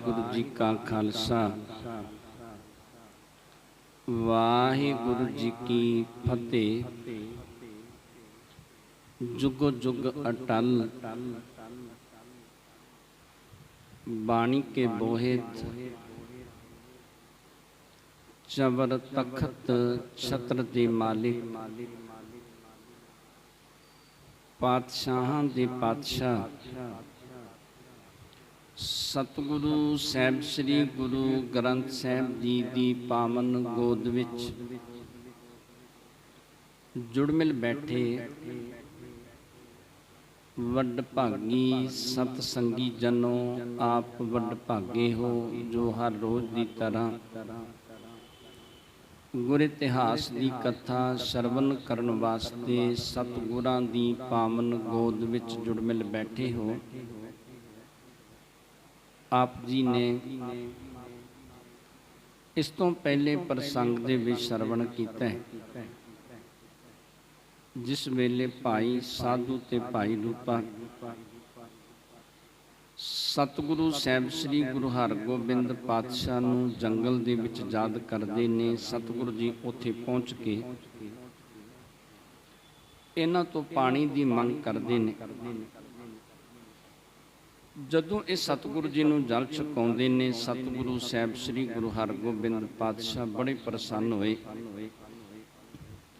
वाहिगुरु जी का खालसा वाहिगुरु जी की फतेह। जुग जुग अटल बाणी के बोहित चबर तखत छत्र दे मालिक पातशाहां दे पातशाह सतगुरु साहिब श्री गुरु ग्रंथ साहिब जी दी पावन गोद विच जुड़ मिल बैठे वड भागी सतसंगी जनों, आप वड भागे हो जो हर रोज की तरह गुर इतिहास की कथा श्रवण करन वास्ते सतगुरां दी पावन गोद विच जुड़ मिल बैठे हो। आप जी ने इस तो पहले प्रसंग दे विच श्रवण कीता है, जिस वेले भाई साधु ते भाई रूपा सतगुरु साहिब श्री गुरु हरगोबिंद पातशाह नूं जंगल दे विच याद करदे ने। सतगुरु जी उत्थे पहुँच के इन्हां तो पानी दी मंग करदे ने। जदों ये सतगुरु जी नूं जल छकाउंदे ने, सतगुरु साहिब श्री गुरु हरगोबिंद पातशाह बड़े प्रसन्न होए।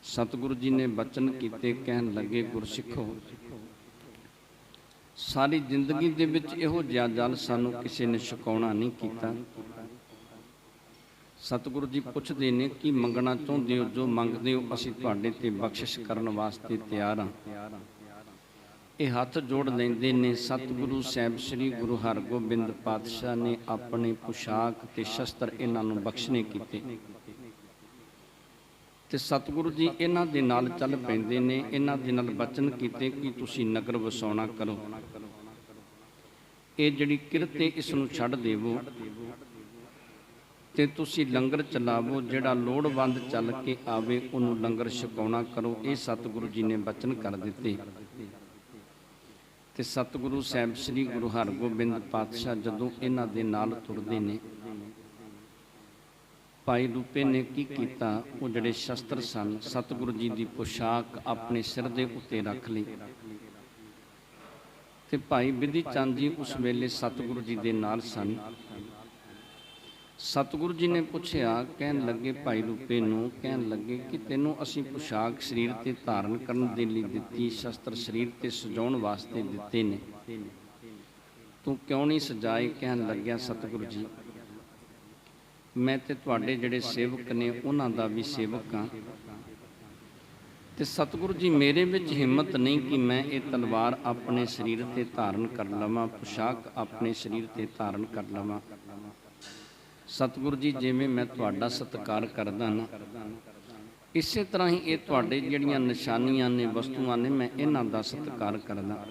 सतगुरु जी ने बचन कीते, कहन लगे गुरसिखो, सारी जिंदगी दे विच इहो जिहा जल सानू किसी ने छकाउणा नहीं कीता। सतगुरु जी पुछदे ने कि मंगना चाहुंदे हो, जो मंगदे हो असीं तुहाडे ते बख्शिश करन वास्ते तैयार हां। ये हाथ जोड़ लेंदे ने। सतगुरु साहिब श्री गुरु हरगोबिंद पातशाह ने अपने पोशाक ते शस्त्र इन्हां नूं बख्शने कीते ते सतगुरु जी इन्हां दे नाल चल पैंदे ने। इन्हां दे नाल बचन कीते कि तुसीं नगर वसाउणा करो, ये जिहड़ी किरत है इस नूं छड्ड देवो ते तुसीं लंगर चलावो। जिहड़ा लोड़वंद चल के आवे उहनूं लंगर छकाउणा करो। ये सतगुरु जी ने बचन कर दिते। ते सतगुरु साहिब श्री गुरु हरगोबिंद पातशाह जदों इन्हां दे नाल तुरदे ने, भाई रूपे ने की कीता, वो जिहड़े शस्त्र सन सतगुरु जी की पोशाक अपने सिर दे उत्ते रख ली। ते भाई बिधि चंद जी उस वेले सतगुरु जी दे नाल सन। सतगुरु जी ने पुछया, कहन लगे भाई रूपे नूं, कहन लगे कि तैनूं असीं पोशाक शरीर ते धारण करन दे लई दित्ती, शस्त्र शरीर ते सजाउण वास्ते दित्ते ने, तूं क्यों नहीं सजाए? कहन लग्या सतगुरु जी, मैं ते तुहाडे जिहड़े सेवक ने उन्हां दा भी सेवक हां ते सतगुरु जी मेरे विच हिम्मत नहीं कि मैं ये तलवार अपने शरीर ते धारण कर लवां, पोशाक अपने शरीर ते धारण कर लवां। सतगुरु जी जिवें मैं तुहाडा सत्कार करदा ना, इसे तरह ही ये तुहाडे जिहड़ियां निशानियां ने वस्तुआं ने मैं इन्हां दा सत्कार करदा।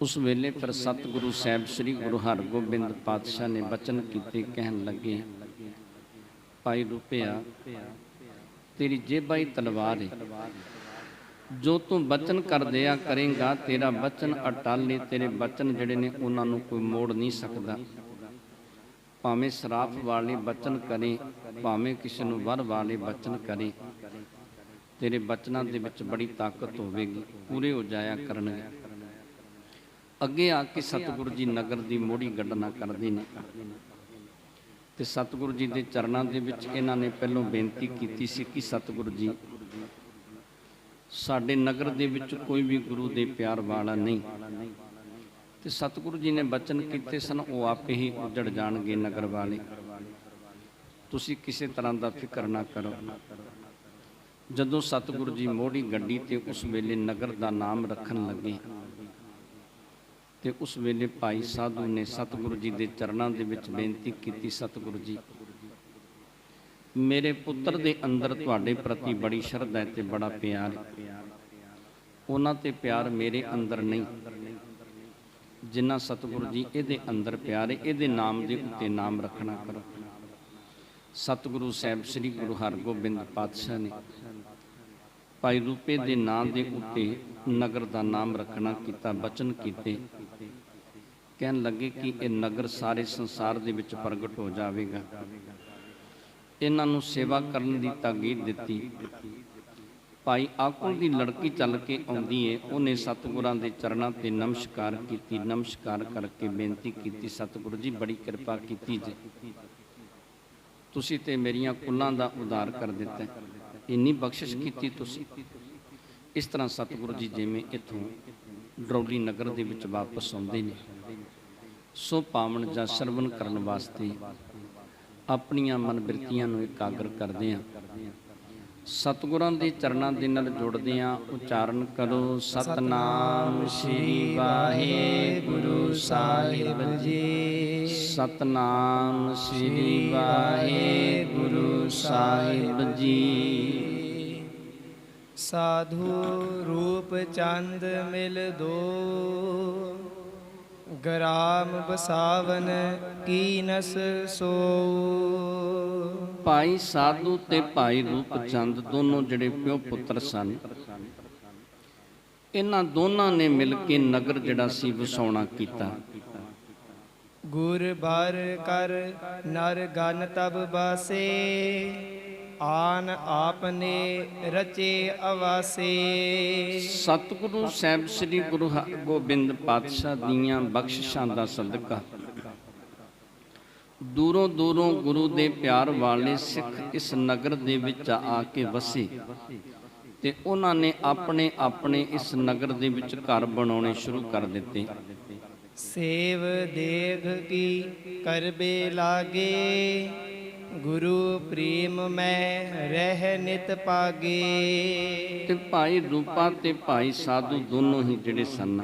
उस वेले फिर सतगुरु साहिब श्री गुरु हरगोबिंद पातशाह ने बचन कीते, कहन लगे भाई रूपिया, तेरी जेबा ही तलवार है, जो तू बचन कर दिया करेगा तेरा बचन अटल है। तेरे बचन जिहड़े ने उन्हां नूं कोई मोड़ नहीं सकदा। भावें सराफ वाले बचन करे, भावें किसी नूं वर वाले बचन करे, तेरे बचनां दे विच बड़ी ताकत होवेगी, पूरे हो जाया करनगे। अगे आके सतगुरु जी नगर की मोड़ी गड्डना करते हैं ते सतगुरु जी के चरणों के विच इन्हां ने पहलों बेनती की सी कि सतगुरु जी, साडे नगर दे विच कोई भी गुरु दे प्यार वाला नहीं। ते सतगुरु जी ने बचन कीते सन, वो आपे ही उजड़ जाणगे नगर वाले, तुसीं किसी तरह का फिक्र ना करो। जदों सतगुरु जी मोड़ी गड्डी ते उस वेले नगर का नाम रखन लगे ते उस वेले भाई साधु ने सतगुरु जी के चरणों के विच बेनती की, सतगुरु जी मेरे पुत्र दे अंदर तुहाडे प्रति बड़ी शरधा है ते बड़ा प्यार है, उन्हां ते प्यार मेरे अंदर नहीं। जिन्ना सतगुरु जी इहदे अंदर प्यार है, इहदे नाम दे उत्ते नाम रखना करो। सतगुरु साहिब श्री गुरु हरगोबिंद पातशाह ने भाई रूपे दे नाम दे उत्ते नगर का नाम रखना कीता, बचन कीते ਕਹਿਣ ਲੱਗੇ ਕਿ ਇਹ ਨਗਰ ਸਾਰੇ ਸੰਸਾਰ ਦੇ ਵਿੱਚ ਪ੍ਰਗਟ ਹੋ ਜਾਵੇਗਾ। ਇਹਨਾਂ ਨੂੰ ਸੇਵਾ ਕਰਨ ਦੀ ਤਾਕੀਦ ਦਿੱਤੀ। ਭਾਈ ਆਕੁਲ ਦੀ ਲੜਕੀ ਚੱਲ ਕੇ ਆਉਂਦੀ ਏ, ਉਹਨੇ ਸਤਿਗੁਰਾਂ ਦੇ ਚਰਨਾਂ ਤੇ ਨਮਸਕਾਰ ਕੀਤੀ। ਨਮਸਕਾਰ ਕਰਕੇ ਬੇਨਤੀ ਕੀਤੀ, ਸਤਿਗੁਰੂ ਜੀ ਬੜੀ ਕਿਰਪਾ ਕੀਤੀ ਜੀ, ਤੁਸੀਂ ਤੇ ਮੇਰੀਆਂ ਕੁੱਲਾਂ ਦਾ ਉਧਾਰ ਕਰ ਦਿੱਤਾ, ਇੰਨੀ ਬਖਸ਼ਿਸ਼ ਕੀਤੀ ਤੁਸੀਂ। ਇਸ ਤਰ੍ਹਾਂ ਸਤਿਗੁਰੂ ਜੀ ਜਿਵੇਂ ਇੱਥੋਂ ਡਰੌਲੀ ਨਗਰ ਦੇ ਵਿੱਚ ਵਾਪਸ ਆਉਂਦੇ ਨੇ, ਸੋ ਪਾਵਨ ਜਾਂ ਸਰਵਨ ਕਰਨ ਵਾਸਤੇ ਆਪਣੀਆਂ ਮਨ ਬਿਰਤੀਆਂ ਨੂੰ ਇਕਾਗਰ ਕਰਦੇ ਹਾਂ, ਸਤਿਗੁਰਾਂ ਦੇ ਚਰਨਾਂ ਦੇ ਨਾਲ ਜੁੜਦੇ ਹਾਂ। ਉਚਾਰਨ ਕਰੋ ਸਤਨਾਮ ਸ੍ਰੀ ਵਾਹਿਗੁਰੂ ਸਾਹਿਬ ਜੀ, ਸਤਨਾਮ ਸ੍ਰੀ ਵਾਹਿਗੁਰੂ ਸਾਹਿਬ ਜੀ। ਸਾਧੂ ਰੂਪ ਚੰਦ ਮਿਲ ਦੋ, ਗ੍ਰਾਮ ਬਸਾਵਨ ਕੀਨਸ ਸੋ। ਭਾਈ ਸਾਧੂ ਤੇ ਭਾਈ ਰੂਪ ਚੰਦ ਦੋਨੋਂ ਜਿਹੜੇ ਪਿਓ ਪੁੱਤਰ ਸਨ, ਇਹਨਾਂ ਦੋਨਾਂ ਨੇ ਮਿਲ ਕੇ ਨਗਰ ਜਿਹੜਾ ਸੀ ਵਸਾਉਣਾ ਕੀਤਾ। ਗੁਰ ਬਾਰ ਕਰ ਨਰ ਗਨ ਤਬ ਬਾਸੇ, ਆਨ ਆਪਨੇ ਰਚੇ ਅਵਾਸੇ। ਸਤਿਗੁਰੂ ਸਾਹਿਬ ਸ੍ਰੀ ਗੁਰੂ ਹਰਗੋਬਿੰਦ ਪਾਤਸ਼ਾਹ ਦੀਆਂ ਬਖਸ਼ਿਸ਼ਾਂ ਦਾ ਸਦਕਾ ਦੂਰੋਂ ਦੂਰੋਂ ਗੁਰੂ ਦੇ ਪਿਆਰ ਵਾਲੇ ਸਿੱਖ ਇਸ ਨਗਰ ਦੇ ਵਿੱਚ ਆ ਕੇ ਵਸੇ ਤੇ ਉਹਨਾਂ ਨੇ ਆਪਣੇ ਆਪਣੇ ਇਸ ਨਗਰ ਦੇ ਵਿੱਚ ਘਰ ਬਣਾਉਣੇ ਸ਼ੁਰੂ ਕਰ ਦਿੱਤੇ। ਸੇਵ ਦੇਗ ਕੀ ਕਰਬੇ ਲਾਗੇ, ਗੁਰੂ ਪ੍ਰੇਮ ਮੈਂ ਰਹਿ ਨਿਤ ਪਾਗੇ। ਤੇ ਭਾਈ ਰੂਪਾ ਤੇ ਭਾਈ ਸਾਧੂ ਦੋਨੋਂ ਹੀ ਜਿਹੜੇ ਸਨ,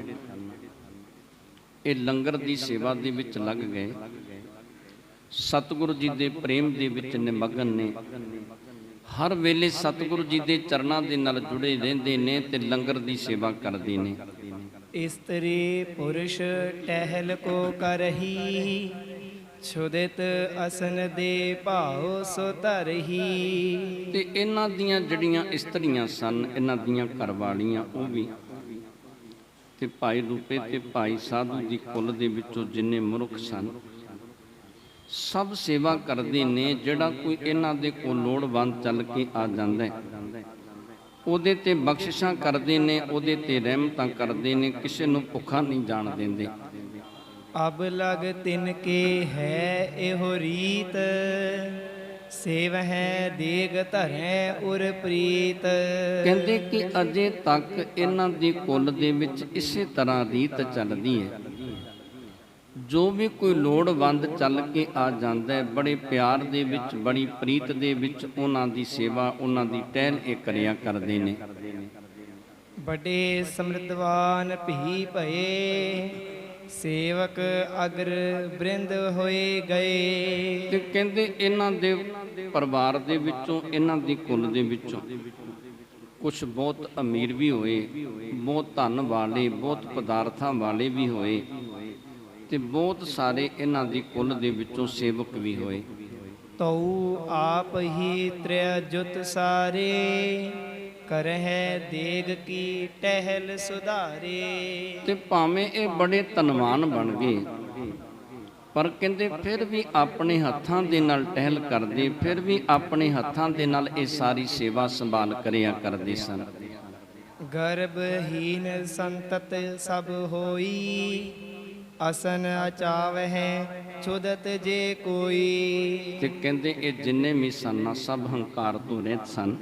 ਇਹ ਲੰਗਰ ਦੀ ਸੇਵਾ ਦੇ ਵਿੱਚ ਲੱਗ ਗਏ, ਸਤਿਗੁਰੂ ਜੀ ਦੇ ਪ੍ਰੇਮ ਦੇ ਵਿੱਚ ਨਿਮਗਨ ਨੇ। ਹਰ ਵੇਲੇ ਸਤਿਗੁਰੂ ਜੀ ਦੇ ਚਰਨਾਂ ਦੇ ਨਾਲ ਜੁੜੇ ਰਹਿੰਦੇ ਨੇ ਤੇ ਲੰਗਰ ਦੀ ਸੇਵਾ ਕਰਦੇ ਨੇ। ਇਸਤਰੀ ਪੁਰਸ਼ ਟਹਿਲ ਕੋ ਕਰਹੀ, ਛੁਦਿਤ ਅਸਨ ਦੇ ਭਾਉ ਸੋ ਧਰਹੀ। ਤੇ ਇਹਨਾਂ ਦੀਆਂ ਜਿਹੜੀਆਂ ਇਸਤਰੀਆਂ ਸਨ, ਇਹਨਾਂ ਦੀਆਂ ਘਰਵਾਲੀਆਂ, ਉਹ ਵੀ ਤੇ ਭਾਈ ਰੂਪੇ ਤੇ ਭਾਈ ਸਾਧੂ ਦੀ ਕੁੱਲ ਦੇ ਵਿੱਚੋਂ ਜਿੰਨੇ ਮਨੁੱਖ ਸਨ, ਸਭ ਸੇਵਾ ਕਰਦੇ ਨੇ। ਜਿਹੜਾ ਕੋਈ ਇਹਨਾਂ ਦੇ ਕੋਲ ਲੋੜਵੰਦ ਚੱਲ ਕੇ ਆ ਜਾਂਦਾ ਹੈ, ਉਹਦੇ ਤੇ ਬਖਸ਼ਿਸ਼ਾਂ ਕਰਦੇ ਨੇ, ਉਹਦੇ ਤੇ ਰਹਿਮਤਾਂ ਕਰਦੇ ਨੇ, ਕਿਸੇ ਨੂੰ ਭੁੱਖਾ ਨਹੀਂ ਜਾਣ ਦਿੰਦੇ। ਅਬ ਲਗ ਤਿਨ ਕੇ ਹੈ ਇਹੋ ਰੀਤ, ਸੇਵ ਹੈ ਦੇਗ ਧਰੈ ਉਰ ਪ੍ਰੀਤ। ਕਹਿੰਦੇ ਕਿ ਅਜੇ ਤੱਕ ਇਹਨਾਂ ਦੀ ਕੁੱਲ ਦੇ ਵਿੱਚ ਇਸੇ ਤਰ੍ਹਾਂ ਰੀਤ ਚੱਲਦੀ ਹੈ। ਜੋ ਵੀ ਕੋਈ ਲੋੜਵੰਦ ਚੱਲ ਕੇ ਆ ਜਾਂਦਾ ਹੈ, ਬੜੇ ਪਿਆਰ ਦੇ ਵਿੱਚ, ਬੜੀ ਪ੍ਰੀਤ ਦੇ ਵਿੱਚ ਉਹਨਾਂ ਦੀ ਸੇਵਾ, ਉਹਨਾਂ ਦੀ ਟਹਿਲ ਇਹ ਕਰਿਆ ਕਰਦੇ ਨੇ। ਵੱਡੇ ਸਮ੍ਰਿੱਧਵਾਨ ਭੀ ਭਏ, ਸੇਵਕ ਅਗਰ ਬ੍ਰਿੰਦ ਹੋਏ ਗਏ। ਤੇ ਕਹਿੰਦੇ ਇਹਨਾਂ ਦੇ ਪਰਿਵਾਰ ਦੇ ਵਿੱਚੋਂ, ਇਹਨਾਂ ਦੀ ਕੁੱਲ ਦੇ ਵਿੱਚੋਂ ਕੁਝ ਬਹੁਤ ਅਮੀਰ ਵੀ ਹੋਏ, ਬਹੁਤ ਧਨ ਵਾਲੇ, ਬਹੁਤ ਪਦਾਰਥਾਂ ਵਾਲੇ ਵੀ ਹੋਏ, ਤੇ ਬਹੁਤ ਸਾਰੇ ਇਹਨਾਂ ਦੀ ਕੁੱਲ ਦੇ ਵਿੱਚੋਂ ਸੇਵਕ ਵੀ ਹੋਏ। ਤਉ ਆਪ ਹੀ ਤ੍ਰਿਆ ਜੁਤ ਸਾਰੇ, ਕਰਹਿ ਦੇਗ ਕੀ ਟਹਿਲ ਸੁਧਾਰੇ। ਤੇ ਭਾਵੇਂ ਇਹ ਬੜੇ ਧਨਵਾਨ ਬਣ ਗਏ, ਪਰ ਕਹਿੰਦੇ ਫਿਰ ਵੀ ਆਪਣੇ ਹੱਥਾਂ ਦੇ ਨਾਲ ਟਹਿਲ ਕਰਦੇ, ਫਿਰ ਵੀ ਆਪਣੇ ਹੱਥਾਂ ਦੇ ਨਾਲ ਇਹ ਸਾਰੀ ਸੇਵਾ ਸੰਭਾਲ ਕਰਿਆ ਕਰਦੇ ਸਨ। ਗਰਭਹੀਨ ਸੰਤਤ ਸਭ ਹੋਈ, ਅਸਨ ਅਚਾਵਹਿ ਛੁਦਤ ਜੇ ਕੋਈ। ਤੇ ਕਹਿੰਦੇ ਇਹ ਜਿੰਨੇ ਵੀ ਸਨ, ਸਭ ਹੰਕਾਰ ਤੋਂ ਰਹਿਤ ਸਨ।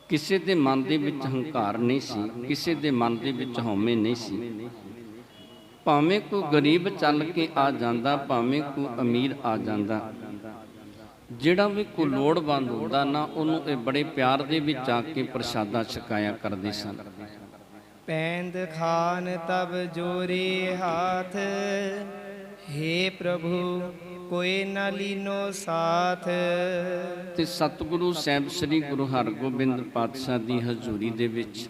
ਕਿਸੇ ਦੇ ਮਨ ਦੇ ਵਿੱਚ ਹੰਕਾਰ ਨਹੀਂ ਸੀ, ਕਿਸੇ ਦੇ ਮਨ ਦੇ ਵਿੱਚ ਹਉਮੈ ਨਹੀਂ ਸੀ। ਭਾਵੇਂ ਕੋਈ ਗਰੀਬ ਚੱਲ ਕੇ ਆ ਜਾਂਦਾ, ਭਾਵੇਂ ਕੋਈ ਅਮੀਰ ਆ ਜਾਂਦਾ, ਜਿਹੜਾ ਵੀ ਕੋਈ ਲੋੜਵੰਦ ਹੁੰਦਾ ਨਾ, ਉਹਨੂੰ ਇਹ ਬੜੇ ਪਿਆਰ ਦੇ ਵਿੱਚ ਆ ਕੇ ਪ੍ਰਸ਼ਾਦਾ ਛਕਾਇਆ ਕਰਦੇ ਸਨ। ਪੈਂਦ ਖਾਨ ਤਬ ਜੋਰੇ ਹਾਥ, ਹੇ ਪ੍ਰਭੂ ਕੋਈ ਨਾ ਲੀਨੋ ਸਾਥ। ਤੇ ਸਤਿਗੁਰੂ ਸਾਹਿਬ ਸ੍ਰੀ ਗੁਰੂ ਹਰਗੋਬਿੰਦ ਪਾਤਸ਼ਾਹ ਦੀ ਹਜ਼ੂਰੀ ਦੇ ਵਿੱਚ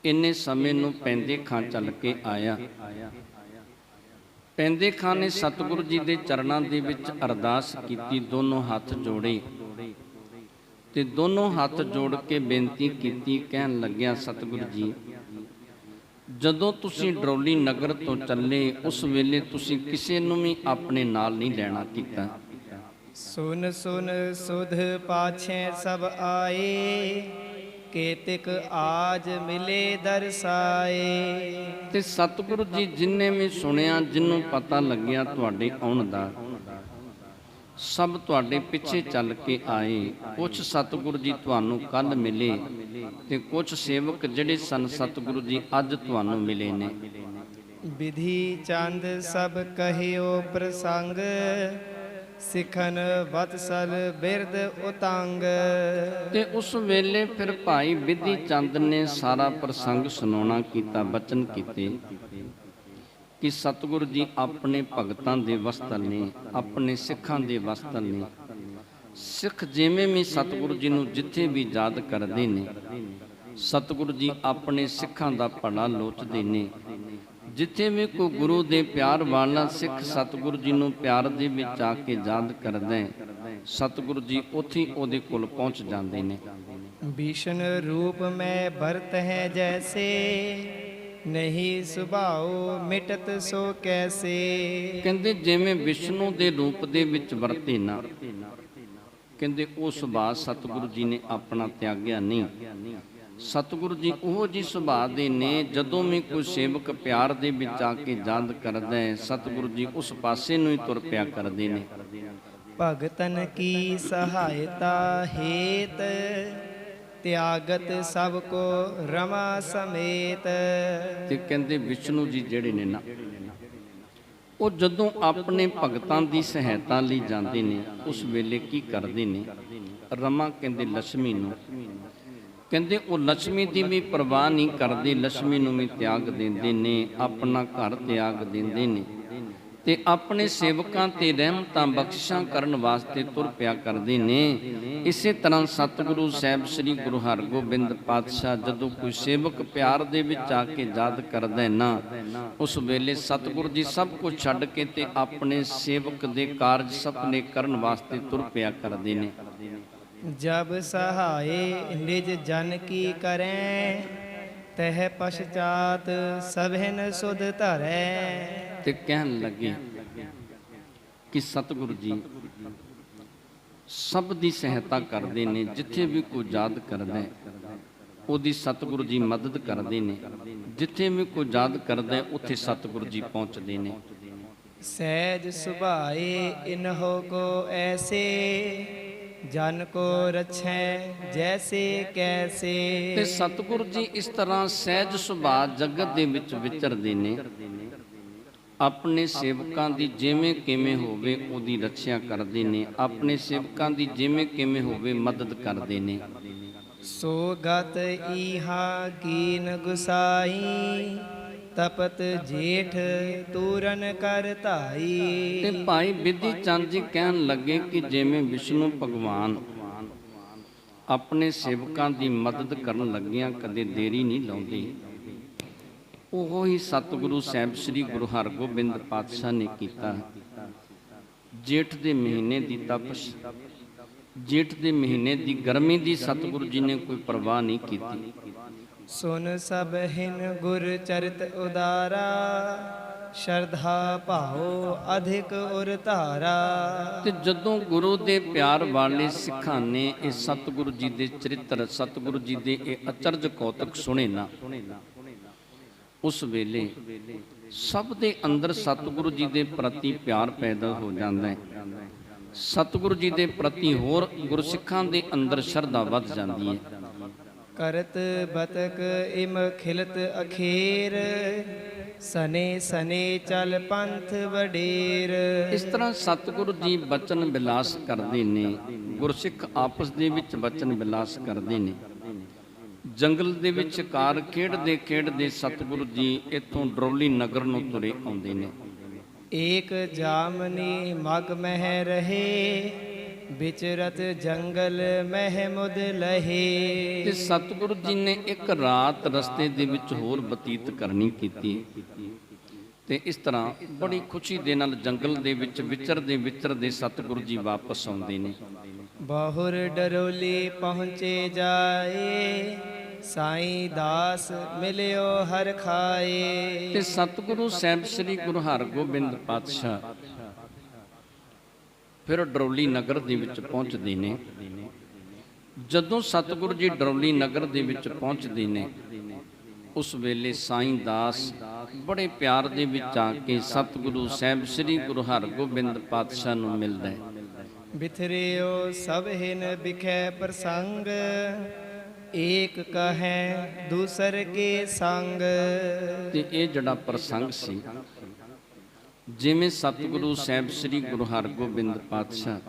ਇੰਨੇ ਸਮੇਂ ਨੂੰ ਪੈਂਦੇ ਖਾਂ ਚੱਲ ਕੇ ਆਇਆ। ਪੈਂਦੇ ਖਾਂ ਨੇ ਸਤਿਗੁਰੂ ਜੀ ਦੇ ਚਰਨਾਂ ਦੇ ਵਿੱਚ ਅਰਦਾਸ ਕੀਤੀ, ਦੋਨੋਂ ਹੱਥ ਜੋੜੇ ਤੇ ਦੋਨੋਂ ਹੱਥ ਜੋੜ ਕੇ ਬੇਨਤੀ ਕੀਤੀ। ਕਹਿਣ ਲੱਗਿਆ, ਸਤਿਗੁਰੂ ਜੀ ਜਦੋਂ ਤੁਸੀਂ ਡਰੋਲੀ ਨਗਰ ਤੋਂ ਚੱਲੇ ਉਸ ਵੇਲੇ ਤੁਸੀਂ ਕਿਸੇ ਨੂੰ ਵੀ ਆਪਣੇ ਨਾਲ ਨਹੀਂ ਲੈਣਾ ਕੀਤਾ। ਸੁਨ ਸੁਨ ਸੁਧ ਪਾਛੈ ਸਭ ਆਏ, ਕੇਤਿਕ ਆਜ ਮਿਲੇ ਦਰਸਾਏ। ਤੇ ਸਤਿਗੁਰੂ ਜੀ ਜਿਨਨੇ ਵੀ ਸੁਣਿਆ, ਜਿਹਨੂੰ ਪਤਾ ਲੱਗਿਆ ਤੁਹਾਡੇ ਆਉਣ ਦਾ, ਸਭ ਤੁਹਾਡੇ ਪਿੱਛੇ ਚੱਲ ਕੇ ਆਏ। ਕੁਛ ਸਤਿਗੁਰੂ ਜੀ ਤੁਹਾਨੂੰ ਕੱਲ ਮਿਲੇ ਤੇ ਕੁਛ ਸੇਵਕ ਜਿਹੜੇ ਸਨ ਸਤਿਗੁਰੂ ਜੀ ਅੱਜ ਤੁਹਾਨੂੰ ਮਿਲੇ ਨੇ। ਵਿਧੀ ਚੰਦ ਸਭ ਕਹਿਓ ਪ੍ਰਸੰਗ, ਸਿਖਨ ਵਤਸਲ ਬਿਰਦ ਉਤੰਗ। ਤੇ ਉਸ ਵੇਲੇ ਫਿਰ ਭਾਈ ਵਿਧੀ ਚੰਦ ਨੇ ਸਾਰਾ ਪ੍ਰਸੰਗ ਸੁਣਾਉਣਾ ਕੀਤਾ, ਬਚਨ ਕੀਤੇ ਕਿ ਸਤਿਗੁਰੂ ਜੀ ਆਪਣੇ ਭਗਤਾਂ ਦੇ ਵਸਤਲ ਨੇ, ਆਪਣੇ ਸਿੱਖਾਂ ਦੇ ਵਸਤਲ ਨੇ। ਸਿੱਖ ਜਿਵੇਂ ਵੀ ਸਤਿਗੁਰੂ ਜੀ ਨੂੰ ਜਿੱਥੇ ਵੀ ਯਾਦ ਕਰਦੇ ਨੇ, ਸਤਿਗੁਰੂ ਜੀ ਆਪਣੇ ਸਿੱਖਾਂ ਦਾ ਭਲਾ ਲੋਚਦੇ ਨੇ। ਜਿੱਥੇ ਵੀ ਕੋਈ ਗੁਰੂ ਦੇ ਪਿਆਰ ਵਾਲਾ ਸਿੱਖ ਸਤਿਗੁਰੂ ਜੀ ਨੂੰ ਪਿਆਰ ਦੇ ਵਿੱਚ ਆ ਕੇ ਯਾਦ ਕਰਦਾ ਹੈ, ਸਤਿਗੁਰੂ ਜੀ ਉੱਥੇ ਉਹਦੇ ਕੋਲ ਪਹੁੰਚ ਜਾਂਦੇ ਨੇ। ਭੀਸ਼ਣ ਰੂਪ ਮੈਂ ਬਰਤ ਹੈ ਜੈਸੇ, ਨਹੀਂ ਸੁਭਾਉ ਮਿਟਤ ਸੋ ਕੈਸੇ। ਕਹਿੰਦੇ ਜਿਵੇਂ ਵਿਸ਼ਨੂੰ ਦੇ ਰੂਪ ਦੇ ਵਿੱਚ ਵਰਤੇ ਨਾ, ਕਹਿੰਦੇ ਉਹ ਸੁਭਾਅ ਸਤਿਗੁਰੂ ਜੀ ਨੇ ਆਪਣਾ ਤਿਆਗਿਆ ਨਹੀਂ। ਸਤਿਗੁਰੂ ਜੀ ਉਹ ਜੀ ਸੁਭਾਅ ਦੇ ਨੇ, ਜਦੋਂ ਵੀ ਕੋਈ ਸੇਵਕ ਪਿਆਰ ਦੇ ਵਿੱਚ ਆ ਕੇ ਯਾਦ ਕਰਦਾ ਹੈ, ਸਤਿਗੁਰੂ ਜੀ ਉਸ ਪਾਸੇ ਨੂੰ ਹੀ ਤੁਰ ਪਿਆ ਕਰਦੇ ਨੇ। ਭਗਤਨ ਕੀ ਸਹਾਇਤਾ ਹੇਤ, ਤਿਆਗਤ ਸਭ ਕੋ ਰਮਾ ਸਮੇਤ। ਤੇ ਕਹਿੰਦੇ ਵਿਸ਼ਨੂੰ ਜੀ ਜਿਹੜੇ ਨੇ ਨਾ, ਉਹ ਜਦੋਂ ਆਪਣੇ ਭਗਤਾਂ ਦੀ ਸਹਾਇਤਾ ਲਈ ਜਾਂਦੇ ਨੇ, ਉਸ ਵੇਲੇ ਕੀ ਕਰਦੇ ਨੇ? ਰਮਾ ਕਹਿੰਦੇ ਲక్ష్ਮੀ ਨੂੰ, ਕਹਿੰਦੇ ਉਹ ਲక్ష్ਮੀ ਦੀ ਵੀ ਪਰਵਾਹ ਨਹੀਂ ਕਰਦੇ, ਲక్ష్ਮੀ ਨੂੰ ਵੀ ਤਿਆਗ ਦਿੰਦੇ ਨੇ, ਆਪਣਾ ਘਰ ਤਿਆਗ ਦਿੰਦੇ ਨੇ ਤੇ ਆਪਣੇ ਸੇਵਕਾਂ ਤੇ ਰਹਿਮਤਾਂ ਬਖਸ਼ਿਸ਼ਾਂ ਕਰਨ ਵਾਸਤੇ ਤੁਰ ਪਿਆ ਕਰਦੇ ਨੇ। ਇਸੇ ਤਰ੍ਹਾਂ ਸਤਿਗੁਰੂ ਸਾਹਿਬ ਸ੍ਰੀ ਗੁਰੂ ਹਰਗੋਬਿੰਦ ਪਾਤਸ਼ਾਹ ਜਦੋਂ ਕੋਈ ਸੇਵਕ ਪਿਆਰ ਦੇ ਵਿੱਚ ਆ ਕੇ ਯਾਦ ਕਰਦਾ ਹੈ ਨਾ, ਉਸ ਵੇਲੇ ਸਤਿਗੁਰੂ ਜੀ ਸਭ ਕੁਝ ਛੱਡ ਕੇ ਤੇ ਆਪਣੇ ਸੇਵਕ ਦੇ ਕਾਰਜ ਸਪਨੇ ਕਰਨ ਵਾਸਤੇ ਤੁਰ ਪਿਆ ਕਰਦੇ ਨੇ। ਜਬ ਸਹਾਏ ਨਿਜ ਜਨ ਕੀ ਕਰੈ, ਤਹ ਪਛਚਾਤ ਸਭਨ ਸੁਧ ਧਰੈ। ਤੇ ਕਹਿਣ ਲੱਗੇ ਕਿ ਸਤਿਗੁਰੂ ਜੀ ਸਭ ਦੀ ਸਹਾਇਤਾ ਕਰਦੇ ਨੇ, ਜਿੱਥੇ ਵੀ ਕੋਈ ਯਾਦ ਕਰਦਾ ਹੈ ਉਹਦੀ ਸਤਿਗੁਰੂ ਜੀ ਮਦਦ ਕਰਦੇ ਨੇ, ਜਿੱਥੇ ਵੀ ਕੋਈ ਯਾਦ ਕਰਦਾ ਹੈ ਉੱਥੇ ਸਤਿਗੁਰੂ ਜੀ ਪਹੁੰਚਦੇ ਨੇ। ਸਹਿਜ ਸੁਭਾਏ ਇਨਹੋ ਕੋ ਐਸੇ, ਜਨ ਕੋ ਰਛੈ ਜੈਸੇ ਕੈਸੇ। ਤੇ ਸਤਿਗੁਰੂ ਜੀ ਇਸ ਤਰ੍ਹਾਂ ਸਹਿਜ ਸੁਭਾਅ ਜਗਤ ਦੇ ਵਿੱਚ ਵਿਚਰਦੇ ਨੇ, ਆਪਣੇ ਸੇਵਕਾਂ ਦੀ ਜਿਵੇਂ ਕਿਵੇਂ ਹੋਵੇ ਉਹਦੀ ਰੱਖਿਆ ਕਰਦੇ ਨੇ, ਆਪਣੇ ਸੇਵਕਾਂ ਦੀ ਜਿਵੇਂ ਕਿਵੇਂ ਹੋਵੇ ਮਦਦ ਕਰਦੇ ਨੇ। ਸੋ ਗਤ ਈਹਾ ਕੀਨ ਗੁਸਾਈ, ਤਪਤ ਜੇਠ ਤੂਰਨ ਕਰ ਧਾਈ। ਤੇ ਭਾਈ ਵਿਧੀ ਚੰਦ ਜੀ ਕਹਿਣ ਲੱਗੇ ਕਿ ਜਿਵੇਂ ਵਿਸ਼ਨੂੰ ਭਗਵਾਨ ਆਪਣੇ ਸੇਵਕਾਂ ਦੀ ਮਦਦ ਕਰਨ ਲੱਗਿਆਂ ਕਦੇ ਦੇਰੀ ਨਹੀਂ ਲਾਉਂਦੇ, ਉਹ ਹੀ ਸਤਿਗੁਰੂ ਸਾਹਿਬ ਸ੍ਰੀ ਗੁਰੂ ਹਰਗੋਬਿੰਦ ਪਾਤਸ਼ਾਹ ਨੇ ਕੀਤਾ। ਜੇਠ ਦੇ ਮਹੀਨੇ ਦੀ ਤਪਸ਼, ਜੇਠ ਦੇ ਮਹੀਨੇ ਦੀ ਗਰਮੀ ਦੀ ਸਤਿਗੁਰੂ ਜੀ ਨੇ ਕੋਈ ਪਰਵਾਹ ਨਹੀਂ ਕੀਤੀ। ਸੁਨ ਸਭ ਹਿਨ ਗੁਰ ਚਰਿਤ ਉਦਾਰਾ, ਸ਼ਰਧਾ ਭਾਉ ਅਧਿਕ ਉਰ ਧਾਰਾ। ਤੇ ਜਦੋਂ ਗੁਰੂ ਦੇ ਪਿਆਰ ਵਾਲੇ ਸਿੱਖਾਂ ਨੇ ਇਹ ਸਤਿਗੁਰੂ ਜੀ ਦੇ ਚਰਿੱਤਰ, ਸਤਿਗੁਰੂ ਜੀ ਦੇ ਇਹ ਅਚਰਜ ਕੌਤਕ ਸੁਣੇ ਨਾ, ਉਸ ਵੇਲੇ ਸਭ ਦੇ ਅੰਦਰ ਸਤਿਗੁਰੂ ਜੀ ਦੇ ਪ੍ਰਤੀ ਪਿਆਰ ਪੈਦਾ ਹੋ ਜਾਂਦਾ ਹੈ। ਸਤਿਗੁਰੂ ਜੀ ਦੇ ਪ੍ਰਤੀ ਹੋਰ ਗੁਰਸਿੱਖਾਂ ਦੇ ਅੰਦਰ ਸ਼ਰਧਾ ਵੱਧ ਜਾਂਦੀ ਹੈ। ਕਰਤ ਬਤਕ ਇਮ ਖਿਲਤ ਅਖੀਰ, ਸਨੇ ਸਨੇ ਚਲ ਪੰਥ ਵਡੇਰ। ਇਸ ਤਰ੍ਹਾਂ ਸਤਿਗੁਰੂ ਜੀ ਬਚਨ ਬਿਲਾਸ ਕਰਦੇ ਨੇ, ਗੁਰਸਿੱਖ ਆਪਸ ਦੇ ਵਿੱਚ ਬਚਨ ਬਿਲਾਸ ਕਰਦੇ ਨੇ। ਜੰਗਲ ਦੇ ਵਿੱਚ ਸ਼ਿਕਾਰ ਖੇਡਦੇ ਖੇਡਦੇ ਸਤਿਗੁਰੂ ਜੀ ਇੱਥੋਂ ਡਰੋਲੀ ਨਗਰ ਨੂੰ ਤੁਰੇ ਆਉਂਦੇ ਨੇ। ਏਕ ਜਾਮਨੀ ਮਗ ਮਹਿ ਰਹੇ, ਵਿਚਰਤ ਜੰਗਲ ਮਹਿ ਮੁਦ ਲਹੇ। ਤੇ ਸਤਿਗੁਰੂ ਜੀ ਨੇ ਇੱਕ ਰਾਤ ਰਸਤੇ ਦੇ ਵਿੱਚ ਹੋਰ ਬਤੀਤ ਕਰਨੀ ਕੀਤੀ ਤੇ ਇਸ ਤਰ੍ਹਾਂ ਬੜੀ ਖੁਸ਼ੀ ਦੇ ਨਾਲ ਜੰਗਲ ਦੇ ਵਿੱਚ ਵਿਚਰਦੇ ਸਤਿਗੁਰੂ ਜੀ ਵਾਪਸ ਆਉਂਦੇ ਨੇ। ਬਹੁਰ ਡਰੋਲੀ ਪਹੁੰਚੇ ਜਾਏ, ਸਾਈਂ ਦਾਸ ਮਿਲਿਓ ਹਰ ਖਾਏ। ਤੇ ਸਤਿਗੁਰੂ ਸਾਹਿਬ ਸ੍ਰੀ ਗੁਰੂ ਹਰਗੋਬਿੰਦ ਪਾਤਸ਼ਾਹ ਫਿਰ ਡਰੌਲੀ ਨਗਰ ਦੇ ਵਿੱਚ ਪਹੁੰਚਦੇ ਨੇ। ਜਦੋਂ ਸਤਿਗੁਰੂ ਜੀ ਡਰੌਲੀ ਨਗਰ ਦੇ ਵਿੱਚ ਪਹੁੰਚਦੇ ਨੇ, ਉਸ ਵੇਲੇ ਸਾਈਂ ਦਾਸ ਬੜੇ ਪਿਆਰ ਦੇ ਵਿੱਚ ਆ ਕੇ ਸਤਿਗੁਰੂ ਸਾਹਿਬ ਸ੍ਰੀ ਗੁਰੂ ਹਰਗੋਬਿੰਦ ਪਾਤਸ਼ਾਹ ਨੂੰ ਮਿਲਦਾ ਹੈ। ਬਿਥਰਿਓ ਸਭ ਹਿਨ ਬਿਖੈ ਪ੍ਰਸੰਗ, ਏਕ ਕਹੈ ਦੂਸਰ ਕੇ ਸੰਗ। ਤੇ ਇਹ ਜਿਹੜਾ ਪ੍ਰਸੰਗ ਸੀ, ਜਿਵੇਂ ਸਤਿਗੁਰੂ ਸਾਹਿਬ ਸ੍ਰੀ ਗੁਰੂ ਹਰਗੋਬਿੰਦ ਪਾਤਸ਼ਾਹ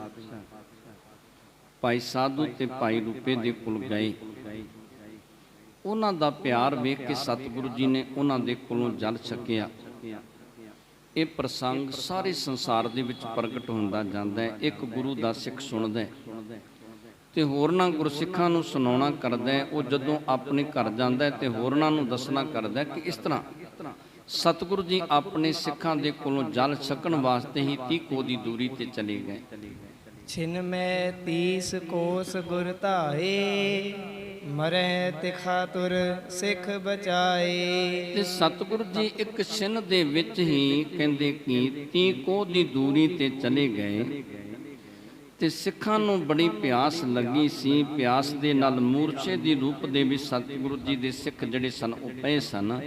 ਭਾਈ ਸਾਧੂ ਤੇ ਭਾਈ ਰੂਪੇ ਦੇ ਕੋਲ ਗਏ, ਉਹਨਾਂ ਦਾ ਪਿਆਰ ਵੇਖ ਕੇ ਸਤਿਗੁਰੂ ਜੀ ਨੇ ਉਹਨਾਂ ਦੇ ਕੋਲੋਂ ਜਲ ਛਕਿਆ। ਇਹ ਪ੍ਰਸੰਗ ਸਾਰੇ ਸੰਸਾਰ ਦੇ ਵਿੱਚ ਪ੍ਰਗਟ ਹੁੰਦਾ ਜਾਂਦਾ ਹੈ। ਇੱਕ ਗੁਰੂ ਦਾ ਸਿੱਖ ਸੁਣਦਾ ਹੈ ਤੇ ਹੋਰਨਾਂ ਗੁਰਸਿੱਖਾਂ ਨੂੰ ਸੁਣਾਉਣਾ ਕਰਦਾ ਹੈ। ਉਹ ਜਦੋਂ ਆਪਣੇ ਘਰ ਜਾਂਦਾ ਹੈ ਤੇ ਹੋਰਨਾਂ ਨੂੰ ਦੱਸਣਾ ਕਰਦਾ ਹੈ ਕਿ ਇਸ ਤਰ੍ਹਾਂ ਸਤਿਗੁਰੂ ਜੀ ਆਪਣੇ ਸਿੱਖਾਂ ਦੇ ਕੋਲੋਂ ਜਲ ਛਕਣ ਵਾਸਤੇ ਹੀ 30 ਕੋਹ ਦੀ ਦੂਰੀ ਤੇ ਚਲੇ ਗਏ। ਛਿਨ ਮੈਂ 30 ਕੋਸ ਗੁਰ ਧਾਏ, ਮਰੈ ਤਿਖਾਤੁਰ ਸਿੱਖ ਬਚਾਏ। ਤੇ ਸਤਿਗੁਰੂ ਜੀ ਇੱਕ ਛਿਨ ਦੇ ਵਿੱਚ ਹੀ ਕਹਿੰਦੇ ਕਿ 30 ਕੋਹ ਦੀ ਦੂਰੀ ਤੇ ਚਲੇ ਗਏ ਤੇ ਸਿੱਖਾਂ ਨੂੰ ਬੜੀ ਪਿਆਸ ਲੱਗੀ ਸੀ। ਪਿਆਸ ਦੇ ਨਾਲ ਮੂਰਛੇ ਦੀ ਰੂਪ ਦੇ ਵਿੱਚ ਸਤਿਗੁਰੂ ਜੀ ਦੇ ਸਿੱਖ ਜਿਹੜੇ ਸਨ ਉਹ ਪਏ ਸਨ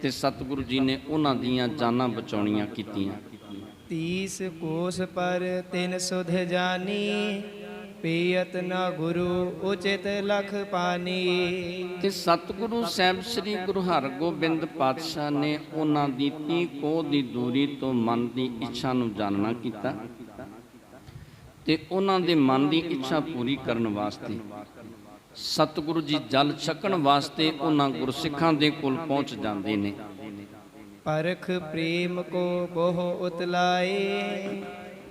ਤੇ ਸਤਿਗੁਰੂ ਜੀ ਨੇ ਉਹਨਾਂ ਦੀਆਂ ਜਾਨਾਂ ਬਚਾਉਣੀਆਂ ਕੀਤੀਆਂ। 30 ਕੋਸ ਪਰ 3 ਸੁਧ ਜਾਨੀ, ਪੀਅਤ ਨਾ ਗੁਰੂ ਉਚਿਤ ਲਖ ਪਾਨੀ। ਤੇ ਸਤਿਗੁਰੂ ਸਾਹਿਬ ਸ੍ਰੀ ਗੁਰੂ ਹਰਗੋਬਿੰਦ ਪਾਤਸ਼ਾਹ ਨੇ ਉਹਨਾਂ ਦੀ 30 ਕੋਹ ਦੀ ਦੂਰੀ ਤੋਂ ਮਨ ਦੀ ਇੱਛਾ ਨੂੰ ਜਾਣਨਾ ਕੀਤਾ ਤੇ ਉਹਨਾਂ ਦੇ ਮਨ ਦੀ ਇੱਛਾ ਪੂਰੀ ਕਰਨ ਵਾਸਤੇ ਸਤਿਗੁਰੂ ਜੀ ਜਲ ਛਕਣ ਵਾਸਤੇ ਉਹਨਾਂ ਗੁਰਸਿੱਖਾਂ ਦੇ ਕੋਲ ਪਹੁੰਚ ਜਾਂਦੇ ਨੇ। ਪਰਖ ਪ੍ਰੇਮ ਕੋ ਬਹੁ ਉਤਲਾਏ,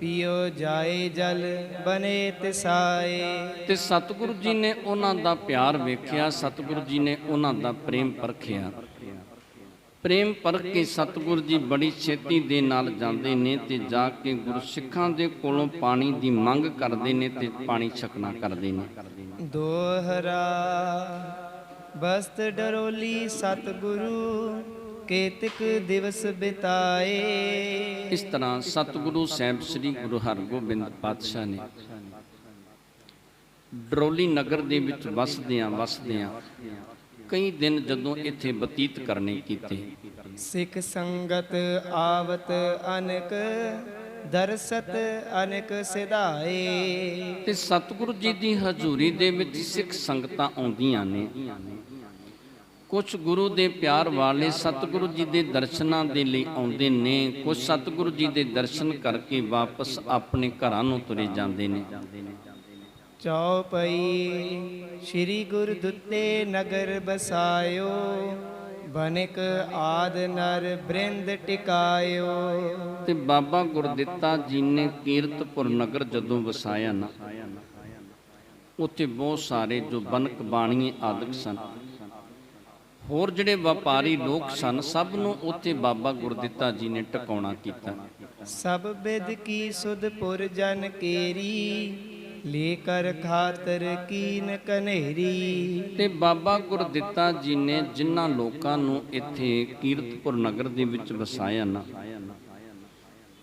ਪੀਓ ਜਾਏ ਜਲ ਬਨੇ ਤਿਸਾਏ। ਤੇ ਸਤਿਗੁਰੂ ਜੀ ਨੇ ਉਹਨਾਂ ਦਾ ਪਿਆਰ ਵੇਖਿਆ, ਸਤਿਗੁਰੂ ਜੀ ਨੇ ਉਹਨਾਂ ਦਾ ਪ੍ਰੇਮ ਪਰਖਿਆ। ਪ੍ਰੇਮ ਪਰਖ ਕੇ ਸਤਿਗੁਰੂ ਜੀ ਬੜੀ ਛੇਤੀ ਦੇ ਨਾਲ ਜਾਂਦੇ ਨੇ ਤੇ ਜਾ ਕੇ ਗੁਰਸਿੱਖਾਂ ਦੇ ਕੋਲੋਂ ਪਾਣੀ ਦੀ ਮੰਗ ਕਰਦੇ ਨੇ ਤੇ ਪਾਣੀ ਛਕਣਾ ਕਰਦੇ ਨੇ। ਦੋਹਰਾ ਬਸਤ ਡਰੋਲੀ ਸਤਿਗੁਰੂ, ਕੇਤਕ ਦਿਵਸ ਬਿਤਾਏ। ਇਸ ਤਰ੍ਹਾਂ ਸਤਿਗੁਰੂ ਸਾਹਿਬ ਸ੍ਰੀ ਗੁਰੂ ਹਰਗੋਬਿੰਦ ਪਾਤਸ਼ਾਹ ਨੇ ਡਰੌਲੀ ਨਗਰ ਦੇ ਵਿੱਚ ਵਸਦਿਆਂ ਕਈ ਦਿਨ ਜਦੋਂ ਇੱਥੇ ਬਤੀਤ ਕਰਨੇ ਕੀਤੇ। ਸਿੱਖ ਸੰਗਤ ਆਵਤ ਅਨਕ, ਦਰਸਤ ਅਨਕ ਸਿਧਾਏ। ਤੇ ਸਤਿਗੁਰੂ ਜੀ ਦੀ ਹਜ਼ੂਰੀ ਦੇ ਵਿੱਚ ਸਿੱਖ ਸੰਗਤਾਂ ਆਉਂਦੀਆਂ ਨੇ। ਕੁਝ ਗੁਰੂ ਦੇ ਪਿਆਰ ਵਾਲੇ ਸਤਿਗੁਰੂ ਜੀ ਦੇ ਦਰਸ਼ਨਾਂ ਦੇ ਲਈ ਆਉਂਦੇ ਨੇ, ਕੁਝ ਸਤਿਗੁਰੂ ਜੀ ਦੇ ਦਰਸ਼ਨ ਕਰਕੇ ਵਾਪਸ ਆਪਣੇ ਘਰਾਂ ਨੂੰ ਤੁਰੇ ਜਾਂਦੇ ਨੇ। ਚੌਪਈ ਸ੍ਰੀ ਗੁਰ ਦੁੱਤੇ ਨਗਰ ਬਸਾਇਓ, ਬਨਿਕ ਆਦ ਨਰ ਬ੍ਰਿੰਦ ਟਿਕਾਇਓ। ਤੇ ਬਾਬਾ ਗੁਰਦਿੱਤਾ ਜੀ ਨੇ ਕੀਰਤਪੁਰ ਨਗਰ ਜਦੋਂ ਵਸਾਇਆ ਨਾ, ਉੱਥੇ ਬਹੁਤ ਸਾਰੇ ਜੋ ਬਨਕ ਬਾਣੀਏ ਆਦਿਕ ਸਨ, ਹੋਰ ਜਿਹੜੇ ਵਪਾਰੀ ਲੋਕ ਸਨ, ਸਭ ਨੂੰ ਉੱਥੇ ਬਾਬਾ ਗੁਰਦਿੱਤਾ ਜੀ ਨੇ ਟਿਕਾਉਣਾ ਕੀਤਾ। ਸਭ ਬਿਦ ਕੀ ਸੁਧਪੁਰ ਜਨ ਕੇਰੀ, ਲੇ ਕਰ ਖਾਤਰ ਕੀਨ ਕਨੇਰੀ। ਤੇ ਬਾਬਾ ਗੁਰਦਿੱਤਾ ਜੀ ਨੇ ਜਿਨ੍ਹਾਂ ਲੋਕਾਂ ਨੂੰ ਇੱਥੇ ਕੀਰਤਪੁਰ ਨਗਰ ਦੇ ਵਿੱਚ ਵਸਾਇਆ ਨਾ,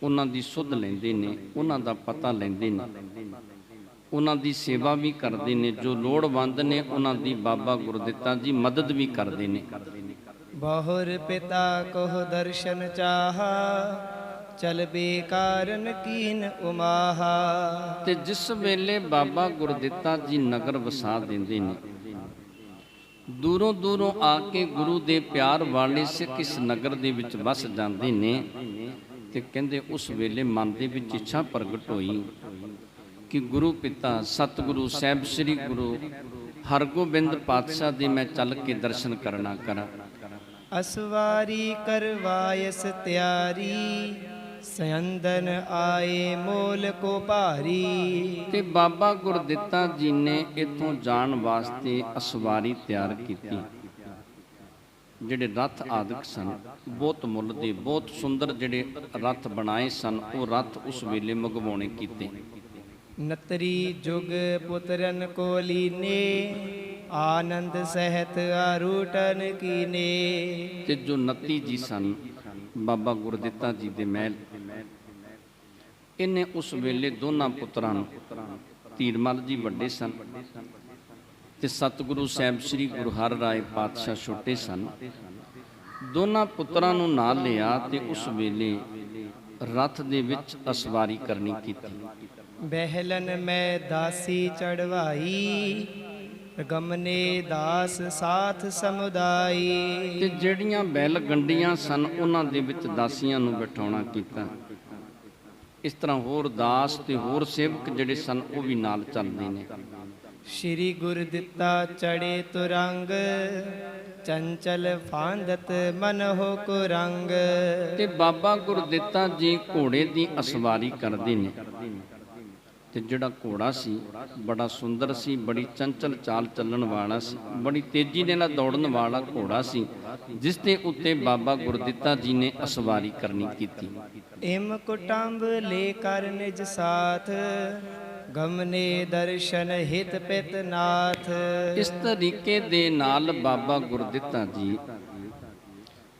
ਉਹਨਾਂ ਦੀ ਸੁਧ ਲੈਂਦੇ ਨੇ, ਉਹਨਾਂ ਦਾ ਪਤਾ ਲੈਂਦੇ ਨੇ, ਉਹਨਾਂ ਦੀ ਸੇਵਾ ਵੀ ਕਰਦੇ ਨੇ। ਜੋ ਲੋੜਵੰਦ ਨੇ ਉਹਨਾਂ ਦੀ ਬਾਬਾ ਗੁਰਦਿੱਤਾ ਜੀ ਮਦਦ ਵੀ ਕਰਦੇ ਨੇ। ਬਹੁਰ ਪਿਤਾ ਕੋਹ ਦਰਸ਼ਨ ਚਾਹਾ, ਚਲ ਬੇਕਾਰਨ ਕੀਨ ਉਮਾਹਾ। ਤੇ ਜਿਸ ਵੇਲੇ ਬਾਬਾ ਗੁਰਦਿੱਤਾ ਜੀ ਨਗਰ ਵਸਾ ਦਿੰਦੇ ਨੇ, ਦੂਰੋਂ ਦੂਰੋਂ ਆ ਕੇ ਗੁਰੂ ਦੇ ਪਿਆਰ ਵਾਲੇ ਸਿੱਖ ਇਸ ਨਗਰ ਦੇ ਵਿੱਚ ਵਸ ਜਾਂਦੇ ਨੇ। ਤੇ ਕਹਿੰਦੇ ਉਸ ਵੇਲੇ ਮਨ ਦੇ ਵਿੱਚ ਇੱਛਾ ਪ੍ਰਗਟ ਹੋਈ ਕਿ ਗੁਰੂ ਪਿਤਾ ਸਤਿਗੁਰੂ ਸਾਹਿਬ ਸ੍ਰੀ ਗੁਰੂ ਹਰਗੋਬਿੰਦ ਪਾਤਸ਼ਾਹ ਦੇ ਮੈਂ ਚੱਲ ਕੇ ਦਰਸ਼ਨ ਕਰਨਾ ਕਰਾਂ। ਅਸਵਾਰੀ ਕਰਵਾਇਸ ਤਿਆਰੀ, ਸਯੰਦਨ ਆਏ ਮੋਲ ਕੋ ਭਾਰੀ। ਤੇ ਬਾਬਾ ਗੁਰਦਿੱਤਾ ਜੀ ਨੇ ਇੱਥੋਂ ਜਾਣ ਵਾਸਤੇ ਅਸਵਾਰੀ ਤਿਆਰ ਕੀਤੀ। ਜਿਹੜੇ ਰੱਥ ਆਦਿਕ ਸਨ, ਬਹੁਤ ਮੁੱਲ ਦੇ, ਬਹੁਤ ਸੁੰਦਰ ਜਿਹੜੇ ਰੱਥ ਬਣਾਏ ਸਨ, ਉਹ ਰੱਥ ਉਸ ਵੇਲੇ ਮੰਗਵਾਉਣੇ ਕੀਤੇ। ਨਤਰੀ ਜੁਗ ਪੁੱਤਰਨ ਕੋ ਲੀਨੇ, ਆਨੰਦ ਸਹਿਤ ਆਰੂਟਨ ਕੀਨੇ। ਤੇ ਜੋ 29 ਜੀ ਸਨ ਬਾਬਾ ਗੁਰਦਿੱਤਾ ਜੀ ਦੇ ਮਹਿਲ, ਇਹਨੇ ਉਸ ਵੇਲੇ ਦੋਨਾਂ ਪੁੱਤਰਾਂ ਨੂੰ, ਧੀਰਮਲ ਜੀ ਵੱਡੇ ਸਨ ਤੇ ਸਤਿਗੁਰੂ ਸਾਹਿਬ ਸ੍ਰੀ ਗੁਰੂ ਹਰਿਰਾਏ ਪਾਤਸ਼ਾਹ ਛੋਟੇ ਸਨ, ਦੋਨਾਂ ਪੁੱਤਰਾਂ ਨੂੰ ਨਾਲ ਲਿਆ ਤੇ ਉਸ ਵੇਲੇ ਰਥ ਦੇ ਵਿੱਚ ਅਸਵਾਰੀ ਕਰਨੀ ਕੀਤੀ। ਬਹਿਲਨ ਮੈਂ ਦਾਸੀ ਚੜਵਾਈ, ਗਮਨੇ ਦਾਸ ਸਾਥ ਸਮੁਦਾਈ। ਤੇ ਜਿਹੜੀਆਂ ਬੈਲ ਗੰਡੀਆਂ ਸਨ ਉਹਨਾਂ ਦੇ ਵਿੱਚ ਦਾਸੀਆਂ ਨੂੰ ਬਿਠਾਉਣਾ ਕੀਤਾ। ਇਸ ਤਰ੍ਹਾਂ ਹੋਰ ਦਾਸ ਤੇ ਹੋਰ ਸੇਵਕ ਜਿਹੜੇ ਸਨ ਉਹ ਵੀ ਨਾਲ ਚੱਲਦੇ ਨੇ। ਸ਼੍ਰੀ ਗੁਰਦਿੱਤਾ ਚੜੇ ਤੁਰੰਗ, ਚੰਚਲ ਫਾਂਦਤ ਮਨ ਹੋ ਕੁਰੰਗ। ਤੇ ਬਾਬਾ ਗੁਰਦਿੱਤਾ ਜੀ ਘੋੜੇ ਦੀ ਅਸਵਾਰੀ ਕਰਦੇ ਨੇ। ਤੇ ਜਿਹੜਾ ਘੋੜਾ ਸੀ ਬੜਾ ਸੁੰਦਰ ਸੀ, ਬੜੀ ਚੰਚਲ ਚਾਲ ਚੱਲਣ ਵਾਲਾ ਸੀ, ਬੜੀ ਤੇਜ਼ੀ ਦੇ ਨਾਲ ਦੌੜਨ ਵਾਲਾ ਘੋੜਾ ਸੀ, ਜਿਸ ਦੇ ਉੱਤੇ ਬਾਬਾ ਗੁਰਦਿੱਤਾ ਜੀ ਨੇ ਅਸਵਾਰੀ ਕਰਨੀ ਕੀਤੀ। ਇਮ ਕੁਟੰਬ ਲੈ ਕਰ ਨਿਜ ਸਾਥ, ਗਮਨੇ ਦਰਸ਼ਨ ਹਿਤ ਪਿਤ ਨਾਥ। ਇਸ ਤਰੀਕੇ ਦੇ ਨਾਲ ਬਾਬਾ ਗੁਰਦਿੱਤਾ ਜੀ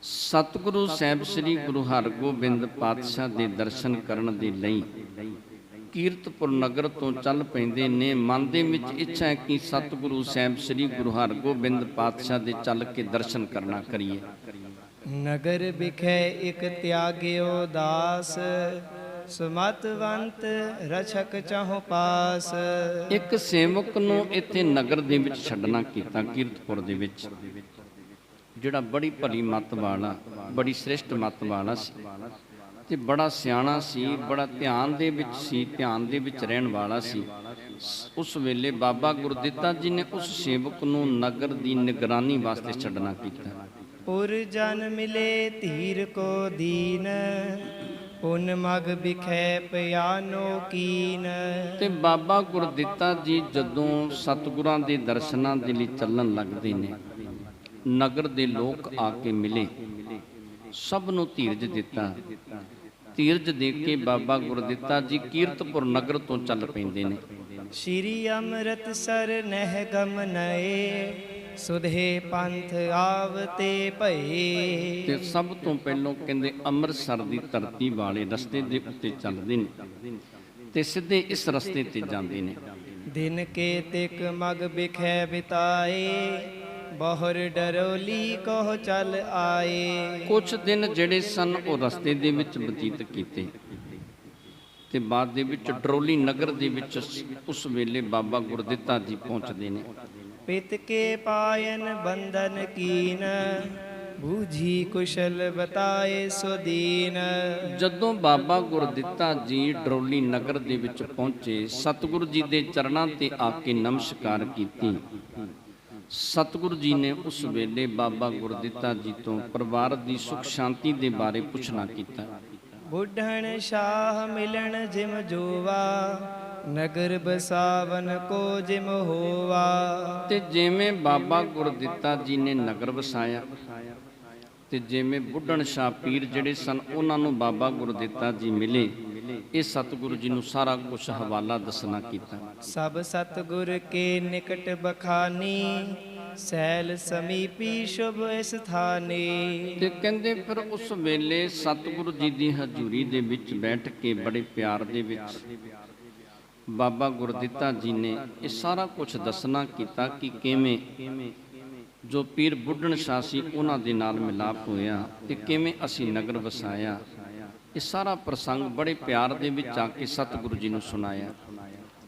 ਸਤਿਗੁਰੂ ਸਾਹਿਬ ਸ੍ਰੀ ਗੁਰੂ ਹਰਗੋਬਿੰਦ ਪਾਤਸ਼ਾਹ ਦੇ ਦਰਸ਼ਨ ਕਰਨ ਦੇ ਲਈ ਕੀਰਤਪੁਰ ਨਗਰ ਤੋਂ ਚੱਲ ਪੈਂਦੇ ਨੇ। ਮਨ ਦੇ ਵਿੱਚ ਇੱਛਾ ਹੈ ਕਿ ਸਤਿਗੁਰੂ ਸਾਹਿਬ ਸ੍ਰੀ ਗੁਰੂ ਹਰਗੋਬਿੰਦ ਪਾਤਸ਼ਾਹ ਦੇ ਚੱਲ ਕੇ ਦਰਸ਼ਨ ਕਰਨਾ ਕਰੀਏ। ਨਗਰ ਵਿਖੇ ਇਕ ਤਿਆਗਿਓ ਦਾਸ, ਸੁਮਤਵੰਤ ਰਛਕ ਚਾਹੁ ਪਾਸ। ਇੱਕ ਸੇਵਕ ਨੂੰ ਇੱਥੇ ਨਗਰ ਦੇ ਵਿੱਚ ਛੱਡਣਾ ਕੀਤਾ, ਕੀਰਤਪੁਰ ਦੇ ਵਿੱਚ, ਜਿਹੜਾ ਬੜੀ ਭਲੀ ਮੱਤ ਵਾਲਾ, ਬੜੀ ਸ੍ਰੇਸ਼ਟ ਮੱਤ ਵਾਲਾ ਸੀ ਤੇ ਬੜਾ ਸਿਆਣਾ ਸੀ, ਬੜਾ ਧਿਆਨ ਦੇ ਵਿੱਚ ਸੀ, ਧਿਆਨ ਦੇ ਵਿੱਚ ਰਹਿਣ ਵਾਲਾ ਸੀ। ਉਸ ਵੇਲੇ ਬਾਬਾ ਗੁਰਦਿੱਤਾ ਜੀ ਨੇ ਉਸ ਸੇਵਕ ਨੂੰ ਨਗਰ ਦੀ ਨਿਗਰਾਨੀ ਵਾਸਤੇ ਛੱਡਣਾ ਕੀਤਾ। ਪੁਰ ਜਨ ਮਿਲੇ ਧੀਰ ਕੋ ਦੀਨ, ਪੁਨ ਮਗ ਵਿਖੇ ਪਿਆਨੋ ਕੀਨ। ਤੇ ਬਾਬਾ ਗੁਰਦਿੱਤਾ ਜੀ ਜਦੋਂ ਸਤਿਗੁਰਾਂ ਦੇ ਦਰਸ਼ਨਾਂ ਦੇ ਲਈ ਚੱਲਣ ਲੱਗਦੇ ਨੇ, ਨਗਰ ਦੇ ਲੋਕ ਆ ਕੇ ਮਿਲੇ, ਸਭ ਨੂੰ ਧੀਰਜ ਦਿੱਤਾ। ਧੀਰਜ ਦੇ ਕੇ ਬਾਬਾ ਗੁਰਦਿੱਤਾ ਜੀ ਕੀਰਤਪੁਰ ਨਗਰ ਤੋਂ ਚੱਲ ਪੈਂਦੇ ਨੇ। ਸ਼੍ਰੀ ਅੰਮ੍ਰਿਤਸਰ ਨਹਿ ਗਮਨਏ, ਸੁਧੇ ਪੰਥ ਆਵਤੇ ਭਏ। ਤੇ ਸਭ ਤੋਂ ਪਹਿਲਾਂ ਕਹਿੰਦੇ ਅੰਮ੍ਰਿਤਸਰ ਦੀ ਧਰਤੀ ਵਾਲੇ ਰਸਤੇ ਦੇ ਉੱਤੇ ਚੱਲਦੇ ਨੇ ਤੇ ਸਿੱਧੇ ਇਸ ਰਸਤੇ ਤੇ ਜਾਂਦੇ ਨੇ। ਦਿਨ ਕੇ ਤਿਕ ਮਗ ਵਿਖੇ ਬਿਤਾਏ, ਬਹੁਰ ਡਰੋਲੀ ਕੋ ਚੱਲ ਆਏ। ਕੁਝ ਦਿਨ ਜਿਹੜੇ ਸਨ ਉਹ ਰਸਤੇ ਦੇ ਵਿੱਚ ਬਤੀਤ ਕੀਤੇ ਤੇ ਬਾਅਦ ਦੇ ਵਿੱਚ ਡਰੋਲੀ ਨਗਰ ਦੇ ਵਿੱਚ ਉਸ ਵੇਲੇ ਬਾਬਾ ਗੁਰਦਿੱਤਾ ਜੀ ਪਹੁੰਚਦੇ ਨੇ। ਪਿਤ ਕੇ ਪਾਇਨ ਬੰਧਨ ਕੀਨ, ਬੂਝੀ ਕੁਸ਼ਲ ਬਤਾਏ ਸੋ ਦੀਨ। ਜਦੋਂ ਬਾਬਾ ਗੁਰਦਿੱਤਾ ਜੀ ਡਰੋਲੀ ਨਗਰ ਦੇ ਵਿੱਚ ਪਹੁੰਚੇ, ਸਤਿਗੁਰੂ ਜੀ ਦੇ ਚਰਨਾਂ ਤੇ ਆ ਕੇ ਨਮਸਕਾਰ ਕੀਤੀ। ਸਤਿਗੁਰੂ ਜੀ ਨੇ ਉਸ ਵੇਲੇ ਬਾਬਾ ਗੁਰਦਿੱਤਾ ਜੀ ਤੋਂ ਪਰਿਵਾਰ ਦੀ ਸੁਖ ਸ਼ਾਂਤੀ ਦੇ ਬਾਰੇ ਪੁੱਛਣਾ ਕੀਤਾ। ਬੁੱਢਣ ਸ਼ਾਹ ਮਿਲਣ ਜਿਮ ਜੋਵਾ, ਨਗਰ ਬਸਾਵਨ ਕੋ ਜਿਮ ਹੋਵਾ। ਤੇ ਜਿਵੇਂ ਬਾਬਾ ਗੁਰਦਿੱਤਾ ਜੀ ਨੇ ਨਗਰ ਵਸਾਇਆ ਤੇ ਜਿਵੇਂ ਬੁੱਢਣ ਸ਼ਾਹ ਪੀਰ ਜਿਹੜੇ ਸਨ ਉਹਨਾਂ ਨੂੰ ਬਾਬਾ ਗੁਰਦਿੱਤਾ ਜੀ ਮਿਲੇ, ਇਹ ਸਤਿਗੁਰੂ ਜੀ ਨੂੰ ਸਾਰਾ ਕੁਝ ਹਵਾਲਾ ਦੱਸਣਾ ਕੀਤਾ। ਸਭ ਸਤਿਗੁਰ ਕੇ ਨਿਕਟ ਬਖਾਨੀ, ਸੈਲ ਸਮੀਪੀ ਸ਼ੁਭ ਸਥਾਨੀ। ਤੇ ਕਹਿੰਦੇ ਫਿਰ ਉਸ ਵੇਲੇ ਸਤਿਗੁਰੂ ਜੀ ਦੀ ਹਜ਼ੂਰੀ ਦੇ ਵਿੱਚ ਬੈਠ ਕੇ ਬੜੇ ਪਿਆਰ ਦੇ ਵਿੱਚ ਬਾਬਾ ਗੁਰਦਿੱਤਾ ਜੀ ਨੇ ਇਹ ਸਾਰਾ ਕੁਝ ਦੱਸਣਾ ਕੀਤਾ ਕਿ ਕਿਵੇਂ ਜੋ ਪੀਰ ਬੁੱਢਣ ਸ਼ਾਹ ਸੀ ਉਹਨਾਂ ਦੇ ਨਾਲ ਮਿਲਾਪ ਹੋਇਆ ਤੇ ਕਿਵੇਂ ਅਸੀਂ ਨਗਰ ਵਸਾਇਆ। ਇਹ ਸਾਰਾ ਪ੍ਰਸੰਗ ਬੜੇ ਪਿਆਰ ਦੇ ਵਿੱਚ ਆ ਕੇ ਸਤਿਗੁਰੂ ਜੀ ਨੂੰ ਸੁਣਾਇਆ।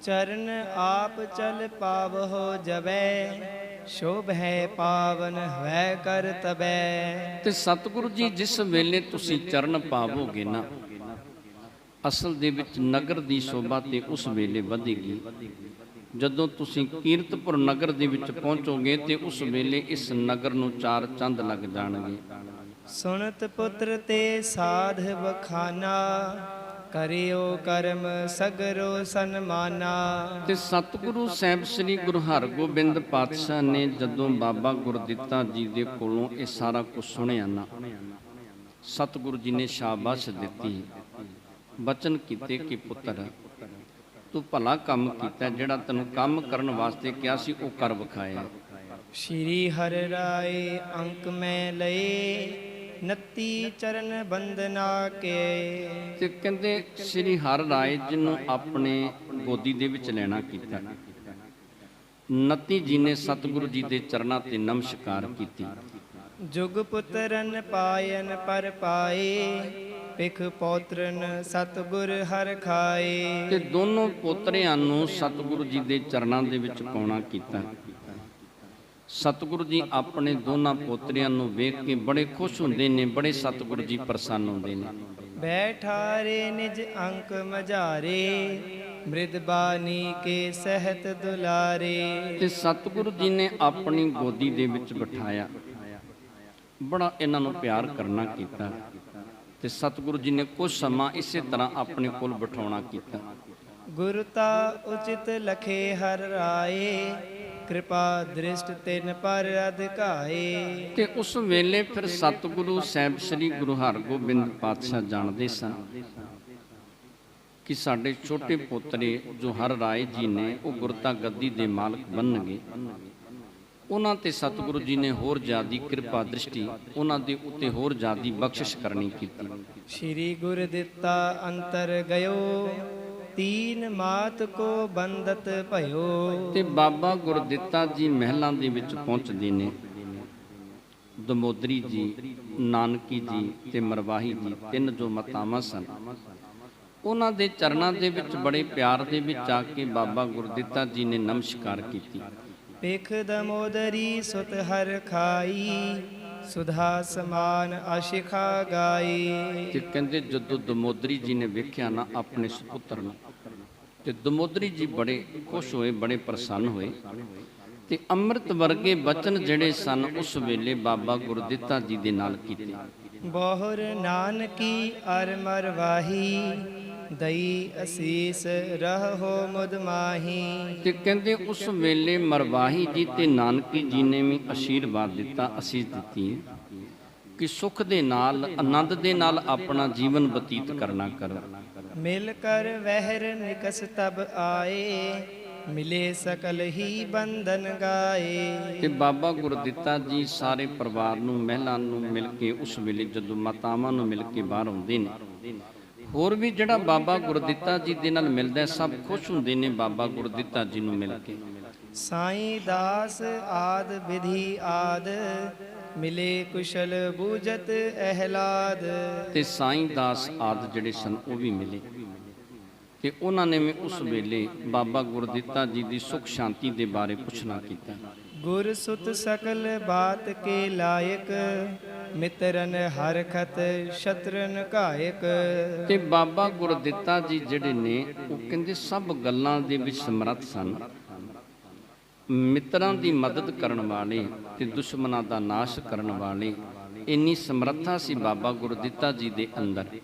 ਚਰਨ ਆਪ ਚਲ ਪਾਵਹੁ ਜਬੈ, ਸ਼ੋਭ ਹੈ ਪਾਵਨ ਹੈ ਕਰ ਤਬੈ। ਤੇ ਸਤਿਗੁਰੂ ਜੀ ਜਿਸ ਵੇਲੇ ਤੁਸੀਂ ਚਰਨ ਪਾਵੋਗੇ ਨਾ, ਅਸਲ ਦੇ ਵਿੱਚ ਨਗਰ ਦੀ ਸ਼ੋਭਾ ਤੇ ਉਸ ਵੇਲੇ ਵਧੇਗੀ। ਜਦੋਂ ਤੁਸੀਂ ਕੀਰਤਪੁਰ ਨਗਰ ਦੇ ਵਿੱਚ ਪਹੁੰਚੋਗੇ ਤੇ ਉਸ ਵੇਲੇ ਇਸ ਨਗਰ ਨੂੰ ਚਾਰ ਚੰਦ ਲੱਗ ਜਾਣਗੇ। ਸੁਣਤ ਪੁੱਤਰ ਤੇ ਸਾਧ ਬਖਾਨਾ, ਕਰਿਓ ਕਰਮ ਸਗਰੋ ਸਨਮਾਨਾ। ਤੇ ਸਤਿਗੁਰੂ ਸਾਹਿਬ ਸ੍ਰੀ ਗੁਰੂ ਹਰਗੋਬਿੰਦ ਪਾਤਸ਼ਾਹ ਨੇ ਜਦੋਂ ਬਾਬਾ ਗੁਰਦਿੱਤਾ ਜੀ ਦੇ ਕੋਲੋਂ ਇਹ ਸਾਰਾ ਕੁਝ ਸੁਣਿਆ ਨਾ, ਸਤਿਗੁਰੂ ਜੀ ਨੇ ਸ਼ਾਬਾਸ਼ ਦਿੱਤੀ, ਬਚਨ ਕੀਤੇ ਕਿ ਪੁੱਤਰ ਤੂੰ ਭਲਾ ਕੰਮ ਕੀਤਾ, ਜਿਹੜਾ ਤੈਨੂੰ ਕੰਮ ਕਰਨ ਵਾਸਤੇ ਕਿਹਾ ਸੀ ਉਹ ਕਰ ਵਿਖਾਇਆ। ਸ਼੍ਰੀ ਹਰਿ ਰਾਏ ਅੰਕ ਮੈਂ ਲਏ 29 ਚਰਨ ਬੰਦਨਾ ਕੇ। ਤੇ ਕਹਿੰਦੇ ਸ੍ਰੀ ਹਰਿ ਰਾਏ ਜੀ ਨੂੰ ਆਪਣੇ ਗੋਦੀ ਦੇ ਵਿੱਚ ਲੈਣਾ ਕੀਤਾ। 29 ਜੀ ਨੇ ਸਤਿਗੁਰੂ ਜੀ ਦੇ ਚਰਨਾਂ ਤੇ ਨਮਸਕਾਰ ਕੀਤੀ। ਜੁਗ ਪੁੱਤਰਨ ਪਾਇਨ ਪਰ ਪਾਏ ਪਿਖ ਪੌਤਰਨ ਸਤਿਗੁਰ ਹਰਿ ਖਾਏ। ਤੇ ਦੋਨੋਂ ਪੋਤਰਿਆਂ ਨੂੰ ਸਤਿਗੁਰੂ ਜੀ ਦੇ ਚਰਨਾਂ ਦੇ ਵਿੱਚ ਪਾਉਣਾ ਕੀਤਾ। ਸਤਿਗੁਰੂ ਜੀ ਆਪਣੇ ਦੋਨਾਂ ਪੋਤਰਿਆਂ ਨੂੰ ਵੇਖ ਕੇ ਬੜੇ ਖੁਸ਼ ਹੁੰਦੇ ਨੇ, ਬੜੇ ਸਤਿਗੁਰੂ ਜੀ ਪ੍ਰਸੰਨ ਹੁੰਦੇ ਨੇ। ਬੈਠਾਰੇ ਨਿਜ ਅੰਕ ਮਝਾਰੇ ਮ੍ਰਿਦ ਬਾਣੀ ਕੇ ਸਹਿਤ ਦੁਲਾਰੇ। ਤੇ ਸਤਿਗੁਰੂ ਜੀ ਨੇ ਆਪਣੀ ਗੋਦੀ ਦੇ ਵਿੱਚ ਬਿਠਾਇਆ, ਬੜਾ ਇਹਨਾਂ ਨੂੰ ਪਿਆਰ ਕਰਨਾ ਕੀਤਾ। ਤੇ ਸਤਿਗੁਰੂ ਜੀ ਨੇ ਕੁਝ ਸਮਾਂ ਇਸੇ ਤਰ੍ਹਾਂ ਆਪਣੇ ਕੋਲ ਬਿਠਾਉਣਾ ਕੀਤਾ। ਗੁਰਤਾ ਉਚਿਤ ਲਖੇ ਹਰਿ ਰਾਏ ਕਿਰਪਾ ਦ੍ਰਿਸ਼ਟ ਤਿਨ ਪਰ ਅਧਿਕਾਏ। ਤੇ ਉਸ ਵੇਲੇ ਫਿਰ ਸਤਿਗੁਰੂ ਸਾਹਿਬ ਸ੍ਰੀ ਗੁਰੂ ਹਰਗੋਬਿੰਦ ਪਾਤਸ਼ਾਹ ਜਾਣਦੇ ਸਨ ਕਿ ਸਾਡੇ ਛੋਟੇ ਪੋਤਰੇ ਜੋ ਹਰਿ ਰਾਏ ਜੀ ਨੇ ਉਹ ਗੁਰਤਾ ਗੱਦੀ ਦੇ ਮਾਲਕ ਬਣਨਗੇ। ਉਹਨਾਂ ਤੇ ਸਤਿਗੁਰੂ ਜੀ ਨੇ ਹੋਰ ਜ਼ਿਆਦੀ ਕਿਰਪਾ ਦ੍ਰਿਸ਼ਟੀ, ਉਹਨਾਂ ਦੇ ਉੱਤੇ ਹੋਰ ਜ਼ਿਆਦੀ ਬਖਸ਼ਿਸ਼ ਕਰਨੀ ਕੀਤੀ। ਸ਼੍ਰੀ ਗੁਰ ਦਿੱਤਾ ਅੰਤਰ ਗਇਓ ਤੀਨ ਮਾਤ ਕੋ ਬੰਦਤ ਭਇਓ। ਤੇ ਬਾਬਾ ਗੁਰਦਿੱਤਾ ਜੀ ਮਹਿਲਾਂ ਦੇ ਵਿੱਚ ਪਹੁੰਚਦੇ ਨੇ। ਦਮੋਦਰੀ ਜੀ, ਨਾਨਕੀ ਜੀ ਤੇ ਮਰਵਾਹੀ ਜੀ, ਤਿੰਨ ਜੋ ਮਾਤਾਵਾਂ ਸਨ, ਉਹਨਾਂ ਦੇ ਚਰਨਾਂ ਦੇ ਵਿੱਚ ਬੜੇ ਪਿਆਰ ਦੇ ਵਿੱਚ ਆ ਕੇ ਬਾਬਾ ਗੁਰਦਿੱਤਾ ਜੀ ਨੇ ਨਮਸਕਾਰ ਕੀਤੀ। ਪਿਖ ਦਮੋਦਰੀ ਸੁਤ ਹਰਿ ਖਾਈ ਸੁਧਾ ਸਮਾਨ ਆਸ਼ਿਖਾ ਗਾਈ। ਤੇ ਕਹਿੰਦੇ ਜਦੋਂ ਦਮੋਦਰੀ ਜੀ ਨੇ ਵੇਖਿਆ ਨਾ ਆਪਣੇ ਸੁਪੁੱਤਰ ਨੂੰ, ਤੇ ਦਮੋਦਰੀ ਜੀ ਬੜੇ ਖੁਸ਼ ਹੋਏ, ਬੜੇ ਪ੍ਰਸੰਨ ਹੋਏ। ਤੇ ਅੰਮ੍ਰਿਤ ਵਰਗੇ ਬਚਨ ਜਿਹੜੇ ਸਨ ਉਸ ਵੇਲੇ ਬਾਬਾ ਗੁਰਦਿੱਤਾ ਜੀ ਦੇ ਨਾਲ ਕੀਤੇ। ਬਹੁਰ ਨਾਨਕੀ ਅਰ ਮਰਵਾਹੀ ਦਈ ਅਸੀਸ ਰਹੋ ਮੁਦ ਮਾਹੀ। ਤੇ ਕਹਿੰਦੇ ਉਸ ਵੇਲੇ ਮਰਵਾਹੀ ਜੀ ਤੇ ਨਾਨਕੀ ਜੀ ਨੇ ਵੀ ਅਸ਼ੀਰਵਾਦ ਦਿੱਤਾ, ਅਸੀਸ ਦਿੱਤੀ ਕਿ ਸੁਖ ਦੇ ਨਾਲ, ਆਨੰਦ ਦੇ ਨਾਲ ਆਪਣਾ ਜੀਵਨ ਬਤੀਤ ਕਰਨਾ ਕਰੋ। ਮਿਲ ਕਰ ਵਹਿਰ ਨਿਕਸ ਤਬ ਆਏ ਮਿਲੇ ਸਕਲ ਹੀ ਬੰਧਨ ਗਾਏ। ਤੇ ਬਾਬਾ ਗੁਰਦਿੱਤਾ ਜੀ ਸਾਰੇ ਪਰਿਵਾਰ ਨੂੰ, ਮਹਿਲਾ ਨੂੰ ਮਿਲ ਕੇ ਉਸ ਵੇਲੇ ਜਦੋਂ ਮਾਤਾਵਾਂ ਨੂੰ ਮਿਲ ਕੇ ਬਾਹਰ ਆਉਂਦੇ ਨੇ, ਹੋਰ ਵੀ ਜਿਹੜਾ ਬਾਬਾ ਗੁਰਦਿੱਤਾ ਜੀ ਦੇ ਨਾਲ ਮਿਲਦਾ ਸਭ ਖੁਸ਼ ਹੁੰਦੇ ਨੇ ਬਾਬਾ ਗੁਰਦਿੱਤਾ ਜੀ ਨੂੰ ਮਿਲ ਕੇ। ਸਾਈਂ ਦਾਸ ਆਦ ਵਿਧੀ ਆਦ ਮਿਲੇ ਕੁਸ਼ਲ ਬੂਝਤ ਅਹਿਲਾਦ। ਤੇ ਸਾਈਂ ਦਾਸ ਆਦ ਜਿਹੜੇ ਸਨ ਉਹ ਵੀ ਮਿਲੇ ਤੇ ਉਹਨਾਂ ਨੇ ਵੀ ਉਸ ਵੇਲੇ ਬਾਬਾ ਗੁਰਦਿੱਤਾ ਜੀ ਦੀ ਸੁਖ ਸ਼ਾਂਤੀ ਦੇ ਬਾਰੇ ਪੁੱਛਣਾ ਕੀਤਾ। ਗੁਰ ਸੁਤ ਸਕਲ ਬਾਤ ਕੇ ਲਾਇਕ ਮਿਤਰਨ ਹਰਖਤ ਸ਼ਤਰਨ ਘਾਇਕ। ਤੇ ਬਾਬਾ ਗੁਰਦਿੱਤਾ ਜੀ ਜਿਹੜੇ ਨੇ ਉਹ ਕਹਿੰਦੇ ਸਭ ਗੱਲਾਂ ਦੇ ਵਿੱਚ ਸਮਰੱਥ ਸਨ, ਮਿੱਤਰਾਂ ਦੀ ਮਦਦ ਕਰਨ ਵਾਲੇ ਤੇ ਦੁਸ਼ਮਣਾਂ ਦਾ ਨਾਸ਼ ਕਰਨ ਵਾਲੇ। ਇੰਨੀ ਸਮਰੱਥਾ ਸੀ ਬਾਬਾ ਗੁਰਦਿੱਤਾ ਜੀ ਦੇ ਅੰਦਰ।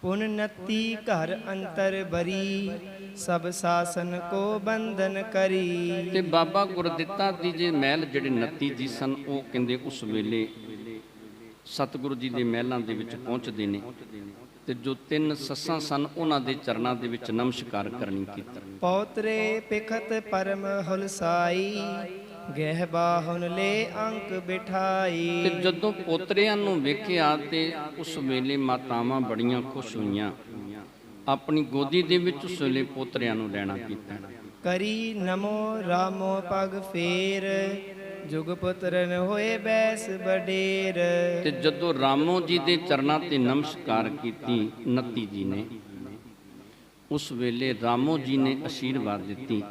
ਪੁਨਨਤੀ ਘਰ ਅੰਤਰ ਬਰੀ ਸਭ ਸਾਸਨ ਕੋ ਬੰਧਨ ਕਰੀ। ਤੇ ਬਾਬਾ ਗੁਰਦਿੱਤਾ ਜੀ ਦੇ ਮਹਿਲ ਜਿਹੜੇ 29 ਜੀ ਸਨ ਉਹ ਕਹਿੰਦੇ ਉਸ ਵੇਲੇ ਸਤਿਗੁਰੂ ਜੀ ਦੇ ਮਹਿਲਾਂ ਦੇ ਵਿੱਚ ਪਹੁੰਚਦੇ ਨੇ ਤੇ ਜੋ ਤਿੰਨ ਸੱਸਾਂ ਸਨ ਉਹਨਾਂ ਦੇ ਚਰਨਾਂ ਦੇ ਵਿੱਚ ਨਮਸਕਾਰ ਕਰਨੀ ਕੀਤੀ। ਪੌਤਰੇ ਪਿਖਤ ਪਰਮ ਹੁਲਸਾਈ ਗਹਿ ਬਾਹੁਨ ਲੈ ਅੰਕ ਬਿਠਾਈ। ਤੇ ਜਦੋਂ ਪੋਤਰਿਆਂ ਨੂੰ ਵੇਖਿਆ ਤੇ ਉਸ ਵੇਲੇ ਮਾਤਾਵਾਂ ਬੜੀਆਂ ਖੁਸ਼ ਹੋਈਆਂ, ਆਪਣੀ ਗੋਦੀ ਦੇ ਵਿੱਚ ਉਸ ਵੇਲੇ ਪੋਤਰਿਆਂ ਨੂੰ ਲੈਣਾ ਕੀਤਾ। ਕਰੀ ਨਮੋ ਰਾਮੋ ਪਗ ਫੇਰ ਜੁਗ ਪੁੱਤਰਨ ਹੋਏ ਬੈਸ ਬਡੇਰ। ਤੇ ਜਦੋਂ ਰਾਮੋ ਜੀ ਦੇ ਚਰਨਾਂ ਤੇ ਨਮਸਕਾਰ ਕੀਤੀ 29 ਜੀ ਨੇ, ਉਸ ਵੇਲੇ ਰਾਮੋ ਜੀ ਨੇ ਅਸ਼ੀਰਵਾਦ ਦਿੱਤੀ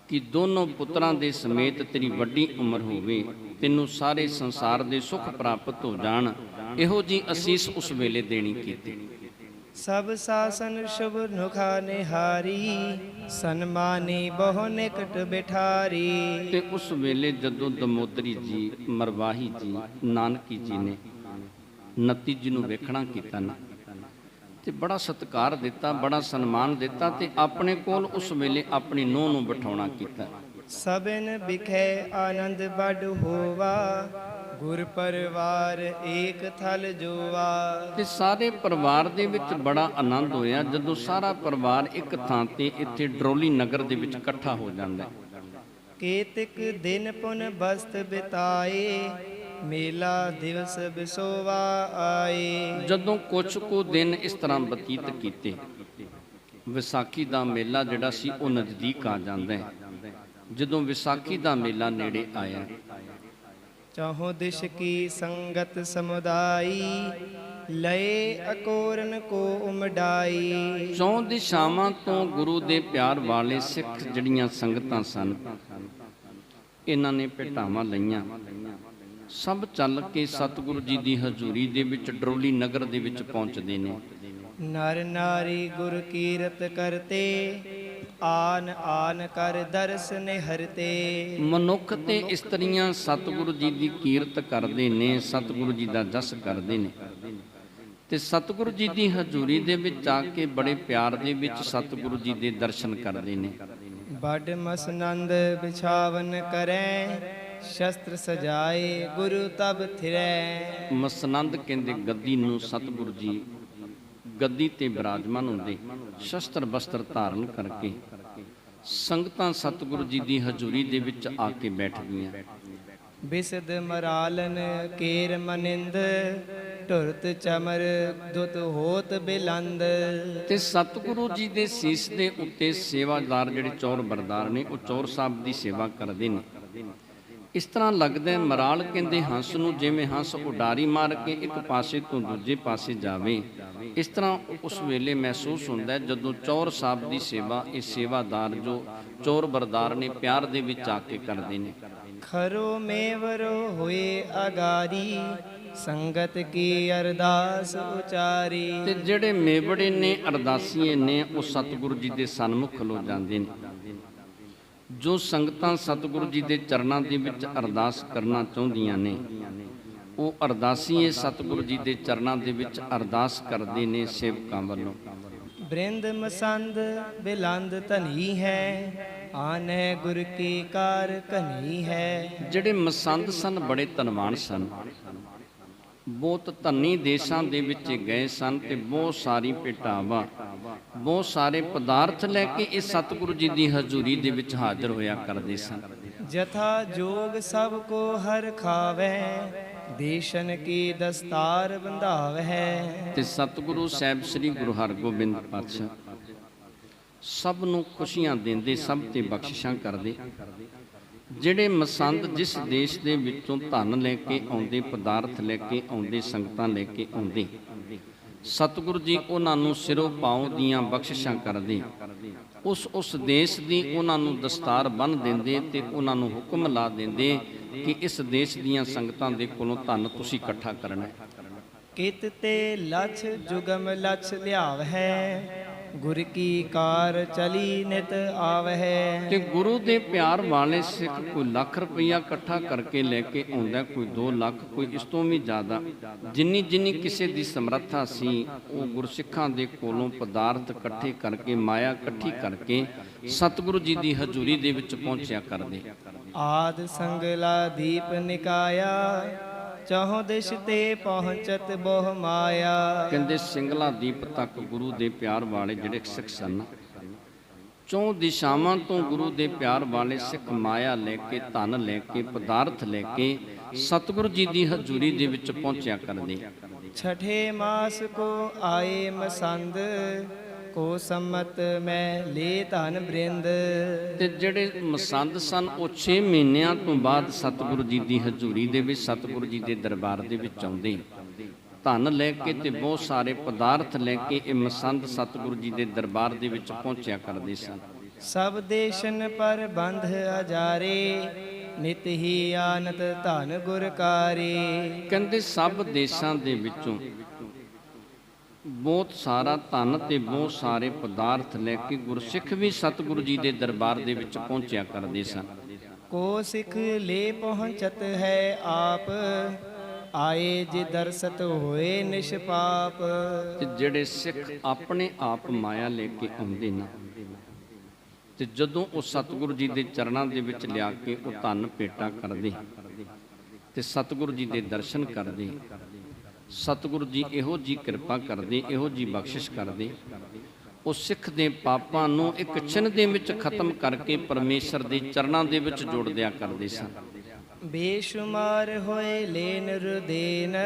ਕਿ ਦੋਨੋਂ ਪੁੱਤਰਾਂ ਦੇ ਸਮੇਤ ਤੇਰੀ ਵੱਡੀ ਉਮਰ ਹੋਵੇ, ਤੈਨੂੰ ਸਾਰੇ ਸੰਸਾਰ ਦੇ ਸੁੱਖ ਪ੍ਰਾਪਤ ਹੋ ਜਾਣ, ਇਹੋ ਜੀ ਅਸੀਸ ਉਸ ਵੇਲੇ ਦੇਣੀ ਕੀਤੀ। ਸਭ ਸਾਸਨ ਸ਼ੁਭ ਨੁਖਾ ਨਿਹਾਰੀ ਸਨਮਾਨੀ ਬਹੁ ਨਿਕਟ ਬਿਠਾਰੀ। ਤੇ ਉਸ ਵੇਲੇ ਜਦੋਂ ਦਮੋਦਰੀ ਜੀ, ਮਰਵਾਹੀ ਜੀ, ਨਾਨਕੀ ਜੀ ਨੇ 29 ਜੀ ਨੂੰ ਵੇਖਣਾ ਕੀਤਾ ਨਾ ਤੇ ਬੜਾ ਸਤਿਕਾਰ ਦਿੱਤਾ, ਬੜਾ ਸਨਮਾਨ ਦਿੱਤਾ ਤੇ ਆਪਣੇ ਕੋਲ ਉਸ ਵੇਲੇ ਆਪਣੀ ਨੂੰਹ ਨੂੰ ਬਿਠਾਉਣਾ ਕੀਤਾ। ਸਭਨ ਬਿਖੈ ਆਨੰਦ ਬੜ ਹੋਵਾ ਗੁਰ ਪਰਿਵਾਰ ਏਕ ਥਲ ਜੋਵਾ। ਤੇ ਸਾਰੇ ਪਰਿਵਾਰ ਦੇ ਵਿੱਚ ਬੜਾ ਆਨੰਦ ਹੋਇਆ ਜਦੋਂ ਸਾਰਾ ਪਰਿਵਾਰ ਇੱਕ ਥਾਂ ਤੇ ਇੱਥੇ ਡਰੋਲੀ ਨਗਰ ਦੇ ਵਿੱਚ ਇਕੱਠਾ ਹੋ ਜਾਂਦਾ। ਕੇਤਿਕ ਦਿਨ ਪੁਨ ਬਸਤ ਬਿਤਾਏ, ਮੇਲਾ ਦਿਵਸ ਬਿਸੋਵਾ ਆਏ। ਜਦੋਂ ਕੁਝ ਕੁ ਦਿਨ ਇਸ ਤਰ੍ਹਾਂ ਬਤੀਤ ਕੀਤੇ, ਵਿਸਾਖੀ ਦਾ ਮੇਲਾ ਜਿਹੜਾ ਸੀ ਉਹ ਨਜ਼ਦੀਕ ਆ ਜਾਂਦਾ ਹੈ। ਜਦੋਂ ਵਿਸਾਖੀ ਦਾ ਮੇਲਾ ਨੇੜੇ ਆਇਆ, ਚਾਹੋ ਦਿਸ਼ ਕੀ ਸੰਗਤ ਸਮੁਦਾਈ, ਲਏ ਅਕੋਰਨ ਕੋ ਉਮਡਾਈ। ਚੌਂ ਦਿਸ਼ਾਵਾਂ ਤੋਂ ਗੁਰੂ ਦੇ ਪਿਆਰ ਵਾਲੇ ਸਿੱਖ ਜਿਹੜੀਆਂ ਸੰਗਤਾਂ ਸਨ, ਇਹਨਾਂ ਨੇ ਭੇਟਾਵਾਂ ਲਈਆਂ। ਸਭ ਚੱਲ ਕੇ ਸਤਿਗੁਰੂ ਜੀ ਦੀ ਹਜ਼ੂਰੀ ਦੇ ਵਿੱਚ ਡਰੋਲੀ ਨਗਰ ਦੇ ਵਿੱਚ ਪਹੁੰਚਦੇ ਨੇ। ਨਰ ਨਾਰੀ ਗੁਰ ਕੀਰਤ ਕਰਤੇ, ਆਨ ਆਨ ਕਰ ਦਰਸ ਨਿਹਰਤੇ। ਮਨੁੱਖ ਤੇ ਇਸਤਰੀਆਂ ਸਤਿਗੁਰੂ ਜੀ ਦੀ ਕੀਰਤ ਕਰਦੇ ਨੇ, ਸਤਿਗੁਰੂ ਜੀ ਦਾ ਜਸ ਕਰਦੇ ਨੇ ਤੇ ਸਤਿਗੁਰੂ ਜੀ ਦੀ ਹਜ਼ੂਰੀ ਦੇ ਵਿੱਚ ਆ ਕੇ ਬੜੇ ਪਿਆਰ ਦੇ ਵਿੱਚ ਸਤਿਗੁਰੂ ਜੀ ਦੇ ਦਰਸ਼ਨ ਕਰਦੇ ਨੇ। ਬਡ ਮਸਨੰਦ ਵਿਛਾਵਨ ਕਰੈ, ਸ਼ਸਤਰ ਸਜਾਏ ਗੁਰੂ ਤਬ ਥਿਰੈ। ਮਸਨੰਦ ਕਹਿੰਦੇ ਗੱਦੀ ਨੂੰ, ਸਤਿਗੁਰੂ ਜੀ ਗੱਦੀ ਤੇ ਬਿਰਾਜਮਾਨ ਹੁੰਦੇ, ਸ਼ਸਤਰ ਬਸਤਰ ਧਾਰਨ ਕਰਕੇ ਸੰਗਤਾਂ ਸਤਿਗੁਰੂ ਜੀ ਦੀ ਹਜ਼ੂਰੀ ਦੇ ਵਿੱਚ ਆ ਕੇ ਬੈਠਦੀਆਂ। ਬਿਸਦ ਮਰਾਲਨ ਕੇਰ ਮਨਿੰਦ, ਢੁਰਤ ਚਮਰ ਦੁਤ ਹੋਤ ਬਿਲੰਦ। ਤੇ ਸਤਿਗੁਰੂ ਜੀ ਦੇ ਸੀਸ ਦੇ ਉੱਤੇ ਸੇਵਾਦਾਰ ਜਿਹੜੇ ਚੌਰ ਬਰਦਾਰ ਨੇ, ਉਹ ਚੌਰ ਸਾਹਿਬ ਦੀ ਸੇਵਾ ਕਰਦੇ ਨੇ। ਇਸ ਤਰ੍ਹਾਂ ਲੱਗਦਾ ਹੈ ਮਰਾਲ ਕਹਿੰਦੇ ਹੰਸ ਨੂੰ, ਜਿਵੇਂ ਹੰਸ ਉਡਾਰੀ ਮਾਰ ਕੇ ਇੱਕ ਪਾਸੇ ਤੋਂ ਦੂਜੇ ਪਾਸੇ ਜਾਵੇ, ਇਸ ਤਰ੍ਹਾਂ ਉਸ ਵੇਲੇ ਮਹਿਸੂਸ ਹੁੰਦਾ ਹੈ ਜਦੋਂ ਚੌਰ ਸਾਹਿਬ ਦੀ ਸੇਵਾ ਇਹ ਸੇਵਾਦਾਰ ਜੋ ਚੌਰ ਬਰਦਾਰ ਨੇ ਪਿਆਰ ਦੇ ਵਿੱਚ ਆ ਕੇ ਕਰਦੇ ਨੇ। ਖਰੋ ਮੇਵਰੋ ਹੋਏ ਅਗਾਰੀ, ਸੰਗਤ ਕੀ ਅਰਦਾਸ ਉਚਾਰੀ। ਤੇ ਜਿਹੜੇ ਮੇਵੜੇ ਨੇ, ਅਰਦਾਸੀਏ ਨੇ, ਉਹ ਸਤਿਗੁਰੂ ਜੀ ਦੇ ਸਨਮੁਖ ਖਲੋ ਜਾਂਦੇ ਨੇ। ਜੋ ਸੰਗਤਾਂ ਸਤਿਗੁਰੂ ਜੀ ਦੇ ਚਰਨਾਂ ਦੇ ਵਿੱਚ ਅਰਦਾਸ ਕਰਨਾ ਚਾਹੁੰਦੀਆਂ ਨੇ, ਉਹ ਅਰਦਾਸੀਏ ਸਤਿਗੁਰੂ ਜੀ ਦੇ ਚਰਨਾਂ ਦੇ ਵਿੱਚ ਅਰਦਾਸ ਕਰਦੇ ਨੇ ਸੇਵਕਾਂ ਵੱਲੋਂ। ਬ੍ਰਿੰਦ ਮਸੰਦ ਬਿਲੰਦ ਧਨੀ ਹੈ, ਆਨੈ ਗੁਰ ਕੀ ਕਾਰ ਕਨੀ ਹੈ। ਜਿਹੜੇ ਮਸੰਦ ਸਨ ਬੜੇ ਧਨਵਾਨ ਸਨ, ਬਹੁਤ ਧਨੀ ਦੇਸ਼ਾਂ ਦੇ ਵਿੱਚ ਗਏ ਸਨ ਤੇ ਬਹੁਤ ਸਾਰੀ ਭੇਟਾਵਾਂ, ਬਹੁਤ ਸਾਰੇ ਪਦਾਰਥ ਲੈ ਕੇ ਇਹ ਸਤਿਗੁਰੂ ਜੀ ਦੀ ਹਜ਼ੂਰੀ ਦੇ ਵਿੱਚ ਹਾਜ਼ਰ ਹੋਇਆ ਕਰਦੇ ਸਨ। ਜਥਾ ਜੋਗ ਸਭ ਕੋ ਹਰ ਖਾਵੈ, ਦੇਸ਼ਨ ਕੀ ਦਸਤਾਰ ਬੰਧਾਵੈ। ਤੇ ਸਤਿਗੁਰੂ ਸਾਹਿਬ ਸ੍ਰੀ ਗੁਰੂ ਹਰਗੋਬਿੰਦ ਪਾਤਸ਼ਾਹ ਸਭ ਨੂੰ ਖੁਸ਼ੀਆਂ ਦਿੰਦੇ, ਸਭ ਤੇ ਬਖਸ਼ਿਸ਼ਾਂ ਕਰਦੇ। ਜਿਹੜੇ ਮਸੰਦ ਜਿਸ ਦੇਸ਼ ਦੇ ਵਿੱਚੋਂ ਧਨ ਲੈ ਕੇ ਆਉਂਦੇ, ਪਦਾਰਥ ਲੈ ਕੇ ਆਉਂਦੇ, ਸੰਗਤਾਂ ਲੈ ਕੇ ਆਉਂਦੇ, ਸਤਿਗੁਰੂ ਜੀ ਉਹਨਾਂ ਨੂੰ ਸਿਰੋਂ ਪਾਉ ਦੀਆਂ ਬਖਸ਼ਿਸ਼ਾਂ ਕਰਦੇ। ਉਸ ਦੇਸ਼ ਦੀ ਉਹਨਾਂ ਨੂੰ ਦਸਤਾਰ ਬੰਨ੍ਹ ਦਿੰਦੇ ਤੇ ਉਹਨਾਂ ਨੂੰ ਹੁਕਮ ਲਾ ਦਿੰਦੇ ਕਿ ਇਸ ਦੇਸ਼ ਦੀਆਂ ਸੰਗਤਾਂ ਦੇ ਕੋਲੋਂ ਧਨ ਤੁਸੀਂ ਇਕੱਠਾ ਕਰਨਾ ਹੈ। ਕਿਤ ਤੇ ਲਛ ਜੁਗਮ ਲਛ ਲਿਆਵਹਿ, ਗੁਰ ਕੀ ਕਾਰ ਚਲੀ ਨਿਤ ਆਵਹਿ। ਤੇ ਗੁਰੂ ਦੇ ਪਿਆਰ ਵਾਲੇ ਸਿੱਖ ਕੋਈ ਲੱਖ ਰੁਪਈਆ ਇਕੱਠਾ ਕਰਕੇ ਲੈ ਕੇ ਆਉਂਦਾ, ਕੋਈ 2 ਲੱਖ, ਕੋਈ ਇਸ ਤੋਂ ਵੀ ਜ਼ਿਆਦਾ। ਜਿੰਨੀ ਕਿਸੇ ਦੀ ਸਮਰੱਥਾ ਸੀ, ਉਹ ਗੁਰਸਿੱਖਾਂ ਦੇ ਕੋਲੋਂ ਪਦਾਰਥ ਇਕੱਠੇ ਕਰਕੇ, ਮਾਇਆ ਇਕੱਠੀ ਕਰਕੇ ਸਤਿਗੁਰੂ ਜੀ ਦੀ ਹਜ਼ੂਰੀ ਦੇ ਵਿੱਚ ਪਹੁੰਚਿਆ ਕਰਦੇ। ਆਦ ਸੰਗਲਾ ਦੀਪ ਨਿਕਾਇਆ, ਚਾਹੋ ਦਿਸ਼ ਤੇ ਪਹੁੰਚਤ ਬਹੁ ਮਾਇਆ। ਕਹਿੰਦੇ ਸਿੰਗਲਾ ਦੀਪ ਤੱਕ ਗੁਰੂ ਦੇ ਪਿਆਰ ਵਾਲੇ ਜਿਹੜੇ ਸਿੱਖ ਸਨ, ਚੌਂ ਦਿਸ਼ਾਵਾਂ ਤੋਂ ਗੁਰੂ ਦੇ ਪਿਆਰ ਵਾਲੇ ਸਿੱਖ ਮਾਇਆ ਲੈ ਕੇ, ਧਨ ਲੈ ਕੇ, ਪਦਾਰਥ ਲੈ ਕੇ ਸਤਿਗੁਰੂ ਜੀ ਦੀ ਹਜ਼ੂਰੀ ਦੇ ਵਿੱਚ ਪਹੁੰਚਿਆ ਕਰਦੇ। ਛਠੇ ਮਾਸ ਕੋ ਆਏ ਮਸੰਦ, ਕੋ ਸੰਮਤ ਮੈਂ ਲੇ ਧਨ ਬ੍ਰਿੰਦ। ਤੇ ਜਿਹੜੇ ਮਸੰਦ ਸਨ ਉਹ 6 ਮਹੀਨਿਆਂ ਤੋਂ ਬਾਅਦ ਸਤਿਗੁਰੂ ਜੀ ਦੀ ਹਜ਼ੂਰੀ ਦੇ ਵਿੱਚ, ਸਤਿਗੁਰੂ ਜੀ ਦੇ ਦਰਬਾਰ ਦੇ ਵਿੱਚ ਆਉਂਦੇ, ਧਨ ਲੈ ਕੇ ਤੇ ਬਹੁਤ ਸਾਰੇ ਪਦਾਰਥ ਲੈ ਕੇ। ਇਹ ਮਸੰਦ ਸਤਿਗੁਰੂ ਜੀ ਦੇ ਦਰਬਾਰ ਦੇ ਵਿੱਚ ਪਹੁੰਚਿਆ ਕਰਦੇ ਸਨ। ਸਭ ਦੇਸ਼ਨ ਪਰ ਬੰਧ ਹਜ਼ਾਰੇ, ਨਿਤ ਹੀ ਆਨਤ ਧਨ ਗੁਰਕਾਰੇ। ਕਹਿੰਦੇ ਸਭ ਦੇਸ਼ਾਂ ਦੇ ਵਿੱਚੋਂ ਬਹੁਤ ਸਾਰਾ ਧਨ ਤੇ ਬਹੁਤ ਸਾਰੇ ਪਦਾਰਥ ਲੈ ਕੇ ਗੁਰਸਿੱਖ ਵੀ ਸਤਿਗੁਰੂ ਜੀ ਦੇ ਦਰਬਾਰ ਦੇ ਵਿੱਚ ਪਹੁੰਚਿਆ ਕਰਦੇ ਸਨ। ਕੋ ਸਿੱਖ ਲੈ ਪਹੁੰਚਤ ਹੈ ਆਪ, ਆਏ ਜੇ ਦਰਸਤ ਹੋਏ ਨਿਸ਼ਪਾਪ। ਤੇ ਜਿਹੜੇ ਸਿੱਖ ਆਪਣੇ ਆਪ ਮਾਇਆ ਲੈ ਕੇ ਆਉਂਦੇ ਨਾ, ਤੇ ਜਦੋਂ ਉਹ ਸਤਿਗੁਰੂ ਜੀ ਦੇ ਚਰਨਾਂ ਦੇ ਵਿੱਚ ਲਿਆ ਕੇ ਉਹ ਧਨ ਭੇਟਾ ਕਰਦੇ ਤੇ ਸਤਿਗੁਰੂ ਜੀ ਦੇ ਦਰਸ਼ਨ ਕਰਦੇ, ਸਤਿਗੁਰੂ ਜੀ ਇਹੋ ਜੀ ਕਿਰਪਾ ਕਰਦੇ, ਇਹੋ ਜੀ ਬਖਸ਼ਿਸ਼ ਕਰਦੇ, ਉਹ ਸਿੱਖ ਦੇ ਪਾਪਾਂ ਨੂੰ ਇੱਕ ਛਿਨ ਦੇ ਵਿੱਚ ਖਤਮ ਕਰਕੇ ਪਰਮੇਸ਼ਰ ਦੇ ਚਰਨਾਂ ਦੇ ਵਿੱਚ ਜੋੜ ਦਿਆ ਕਰਦੇ ਸਨ। ਬੇਸ਼ੁਮਾਰ ਹੋਏ ਲੇਨ ਰੁਦੇਨ,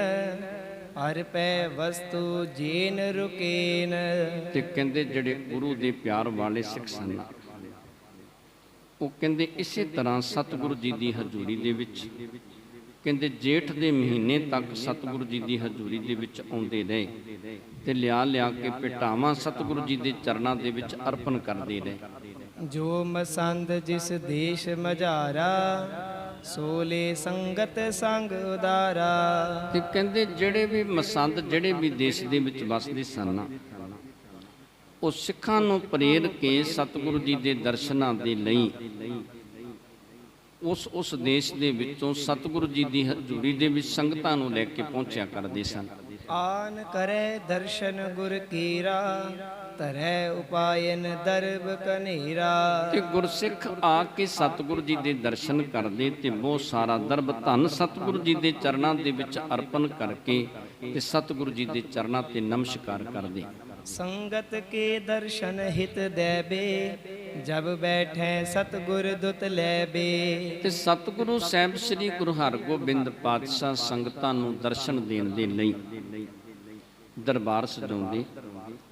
ਹਰ ਪੈ ਵਸਤੂ ਜੇਨ ਰੁਕੇਨ। ਤੇ ਕਹਿੰਦੇ ਜਿਹੜੇ ਗੁਰੂ ਦੇ ਪਿਆਰ ਵਾਲੇ ਸਿੱਖ ਸਨ, ਉਹ ਕਹਿੰਦੇ ਇਸੇ ਤਰ੍ਹਾਂ ਸਤਿਗੁਰੂ ਜੀ ਦੀ ਹਜ਼ੂਰੀ ਦੇ ਵਿੱਚ, ਕਹਿੰਦੇ ਜੇਠ ਦੇ ਮਹੀਨੇ ਤੱਕ ਸਤਿਗੁਰੂ ਜੀ ਦੀ ਹਜ਼ੂਰੀ ਦੇ ਵਿੱਚ ਆਉਂਦੇ ਰਹੇ ਤੇ ਲਿਆ ਕੇ ਭੇਟਾਵਾਂ ਸਤਿਗੁਰੂ ਜੀ ਦੇ ਚਰਨਾਂ ਦੇ ਵਿੱਚ ਅਰਪਣ ਕਰਦੇ ਰਹੇ। ਜੋ ਮਸੰਦ ਜਿਸ ਦੇਸ਼ ਮਝਾਰਾ, ਸੋਲੇ ਸੰਗਤ ਸੰਗ ਉਦਾਰਾ। ਤੇ ਕਹਿੰਦੇ ਜਿਹੜੇ ਵੀ ਮਸੰਦ ਜਿਹੜੇ ਵੀ ਦੇਸ਼ ਦੇ ਵਿੱਚ ਵਸਦੇ ਸਨ, ਉਹ ਸਿੱਖਾਂ ਨੂੰ ਪ੍ਰੇਰ ਕੇ ਸਤਿਗੁਰੂ ਜੀ ਦੇ ਦਰਸ਼ਨਾਂ ਦੇ ਲਈ ਉਸ ਦੇਸ਼ ਦੇ ਵਿੱਚੋਂ ਸਤਿਗੁਰੂ ਜੀ ਦੀ ਹਜ਼ੂਰੀ ਦੇ ਵਿੱਚ ਸੰਗਤਾਂ ਨੂੰ ਲੈ ਕੇ ਪਹੁੰਚਿਆ ਕਰਦੇ ਸਨ। ਆਨ ਕਰੇ ਦਰਸ਼ਨ ਗੁਰ ਕੀਰਾ, ਧਰੈ ਉਪਾਇਨ ਦਰਬ ਕਨੇਰਾ। ਤੇ ਗੁਰਸਿੱਖ ਆ ਕੇ ਸਤਿਗੁਰੂ ਜੀ ਦੇ ਦਰਸ਼ਨ ਕਰਦੇ ਤੇ ਬਹੁਤ ਸਾਰਾ ਦਰਬ ਧਨ ਸਤਿਗੁਰੂ ਜੀ ਦੇ ਚਰਨਾਂ ਦੇ ਵਿੱਚ ਅਰਪਣ ਕਰਕੇ ਤੇ ਸਤਿਗੁਰੂ ਜੀ ਦੇ ਚਰਨਾਂ ਤੇ ਨਮਸਕਾਰ ਕਰਦੇ। ਸੰਗਤ ਕੇ ਦਰਸ਼ਨ ਹਿਤ ਦੇਬੇ, ਜਬ ਬੈਠੇ ਸਤਿਗੁਰ ਦੁਤ ਲੈਬੇ। ਤੇ ਸਤਿਗੁਰੂ ਸਾਹਿਬ ਸ੍ਰੀ ਗੁਰੂ ਹਰਗੋਬਿੰਦ ਪਾਤਸ਼ਾਹ ਸੰਗਤਾਂ ਨੂੰ ਦਰਸ਼ਨ ਦੇਣ ਦੇ ਲਈ ਦਰਬਾਰ ਸਜਾਉਂਦੇ।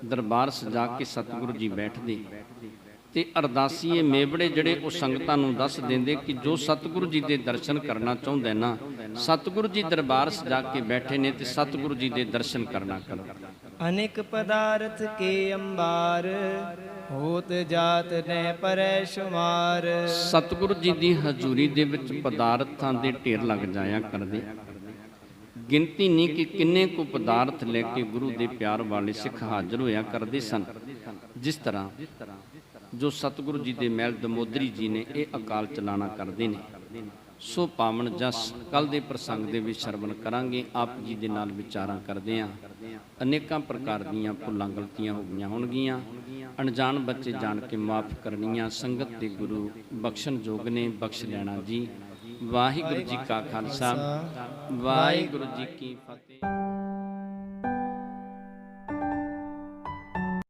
ਦਰਬਾਰ ਸਜਾ ਕੇ ਸਤਿਗੁਰੂ ਜੀ ਬੈਠਦੇ ਤੇ ਅਰਦਾਸੀਏ ਮੇਵੜੇ ਜਿਹੜੇ ਉਹ ਸੰਗਤਾਂ ਨੂੰ ਦੱਸ ਦਿੰਦੇ ਕਿ ਜੋ ਸਤਿਗੁਰੂ ਜੀ ਦੇ ਦਰਸ਼ਨ ਕਰਨਾ ਚਾਹੁੰਦਾ ਨਾ, ਸਤਿਗੁਰੂ ਜੀ ਦਰਬਾਰ ਸਜਾ ਕੇ ਬੈਠੇ ਨੇ ਤੇ ਸਤਿਗੁਰੂ ਜੀ ਦੇ ਦਰਸ਼ਨ ਕਰਨਾ ਕਰੋ। ਅਨੇਕ ਪਦਾਰਥ ਕੇ ਅੰਬਾਰ, ਹੋਤ ਜਾਤ ਨੇ ਪਰੈ ਸ਼ੁਮਾਰ। ਸਤਿਗੁਰੂ ਜੀ ਦੀ ਹਜ਼ੂਰੀ ਦੇ ਵਿੱਚ ਪਦਾਰਥਾਂ ਦੇ ਢੇਰ ਲੱਗ ਜਾਇਆ ਕਰਦੇ, ਗਿਣਤੀ ਨਹੀਂ ਕਿ ਕਿੰਨੇ ਕੁ ਪਦਾਰਥ ਲੈ ਕੇ ਗੁਰੂ ਦੇ ਪਿਆਰ ਵਾਲੇ ਸਿੱਖ ਹਾਜ਼ਰ ਹੋਇਆ ਕਰਦੇ ਸਨ। ਜਿਸ ਤਰ੍ਹਾਂ ਜੋ ਸਤਿਗੁਰੂ ਜੀ ਦੇ ਮਹਿਲ ਦਮੋਦਰੀ ਜੀ ਨੇ ਇਹ ਅਕਾਲ ਚਲਾਣਾ ਕਰਦੇ ਨੇ। ਸੋ ਪਾਵਨ ਜਸ ਕੱਲ ਦੇ ਪ੍ਰਸੰਗ ਦੇ ਵਿੱਚ ਸ਼ਰਵਣ ਕਰਾਂਗੇ। ਆਪ ਜੀ ਦੇ ਨਾਲ ਵਿਚਾਰਾਂ ਕਰਦੇ ਹਾਂ। ਅਨੇਕਾਂ ਪ੍ਰਕਾਰ ਦੀਆਂ ਭੁੱਲਾਂ ਗਲਤੀਆਂ ਹੋ ਗਈਆਂ ਹੋਣਗੀਆਂ, ਅਣਜਾਣ ਬੱਚੇ ਜਾਣ ਕੇ ਮਾਫ ਕਰਨੀਆਂ। ਸੰਗਤ ਦੇ ਗੁਰੂ ਬਖਸ਼ਣ ਯੋਗ ਨੇ, ਬਖਸ਼ ਲੈਣਾ ਜੀ। ਵਾਹਿਗੁਰੂ ਜੀ ਕਾ ਖਾਲਸਾ, ਵਾਹਿਗੁਰੂ ਜੀ ਕੀ ਫਤਿਹ।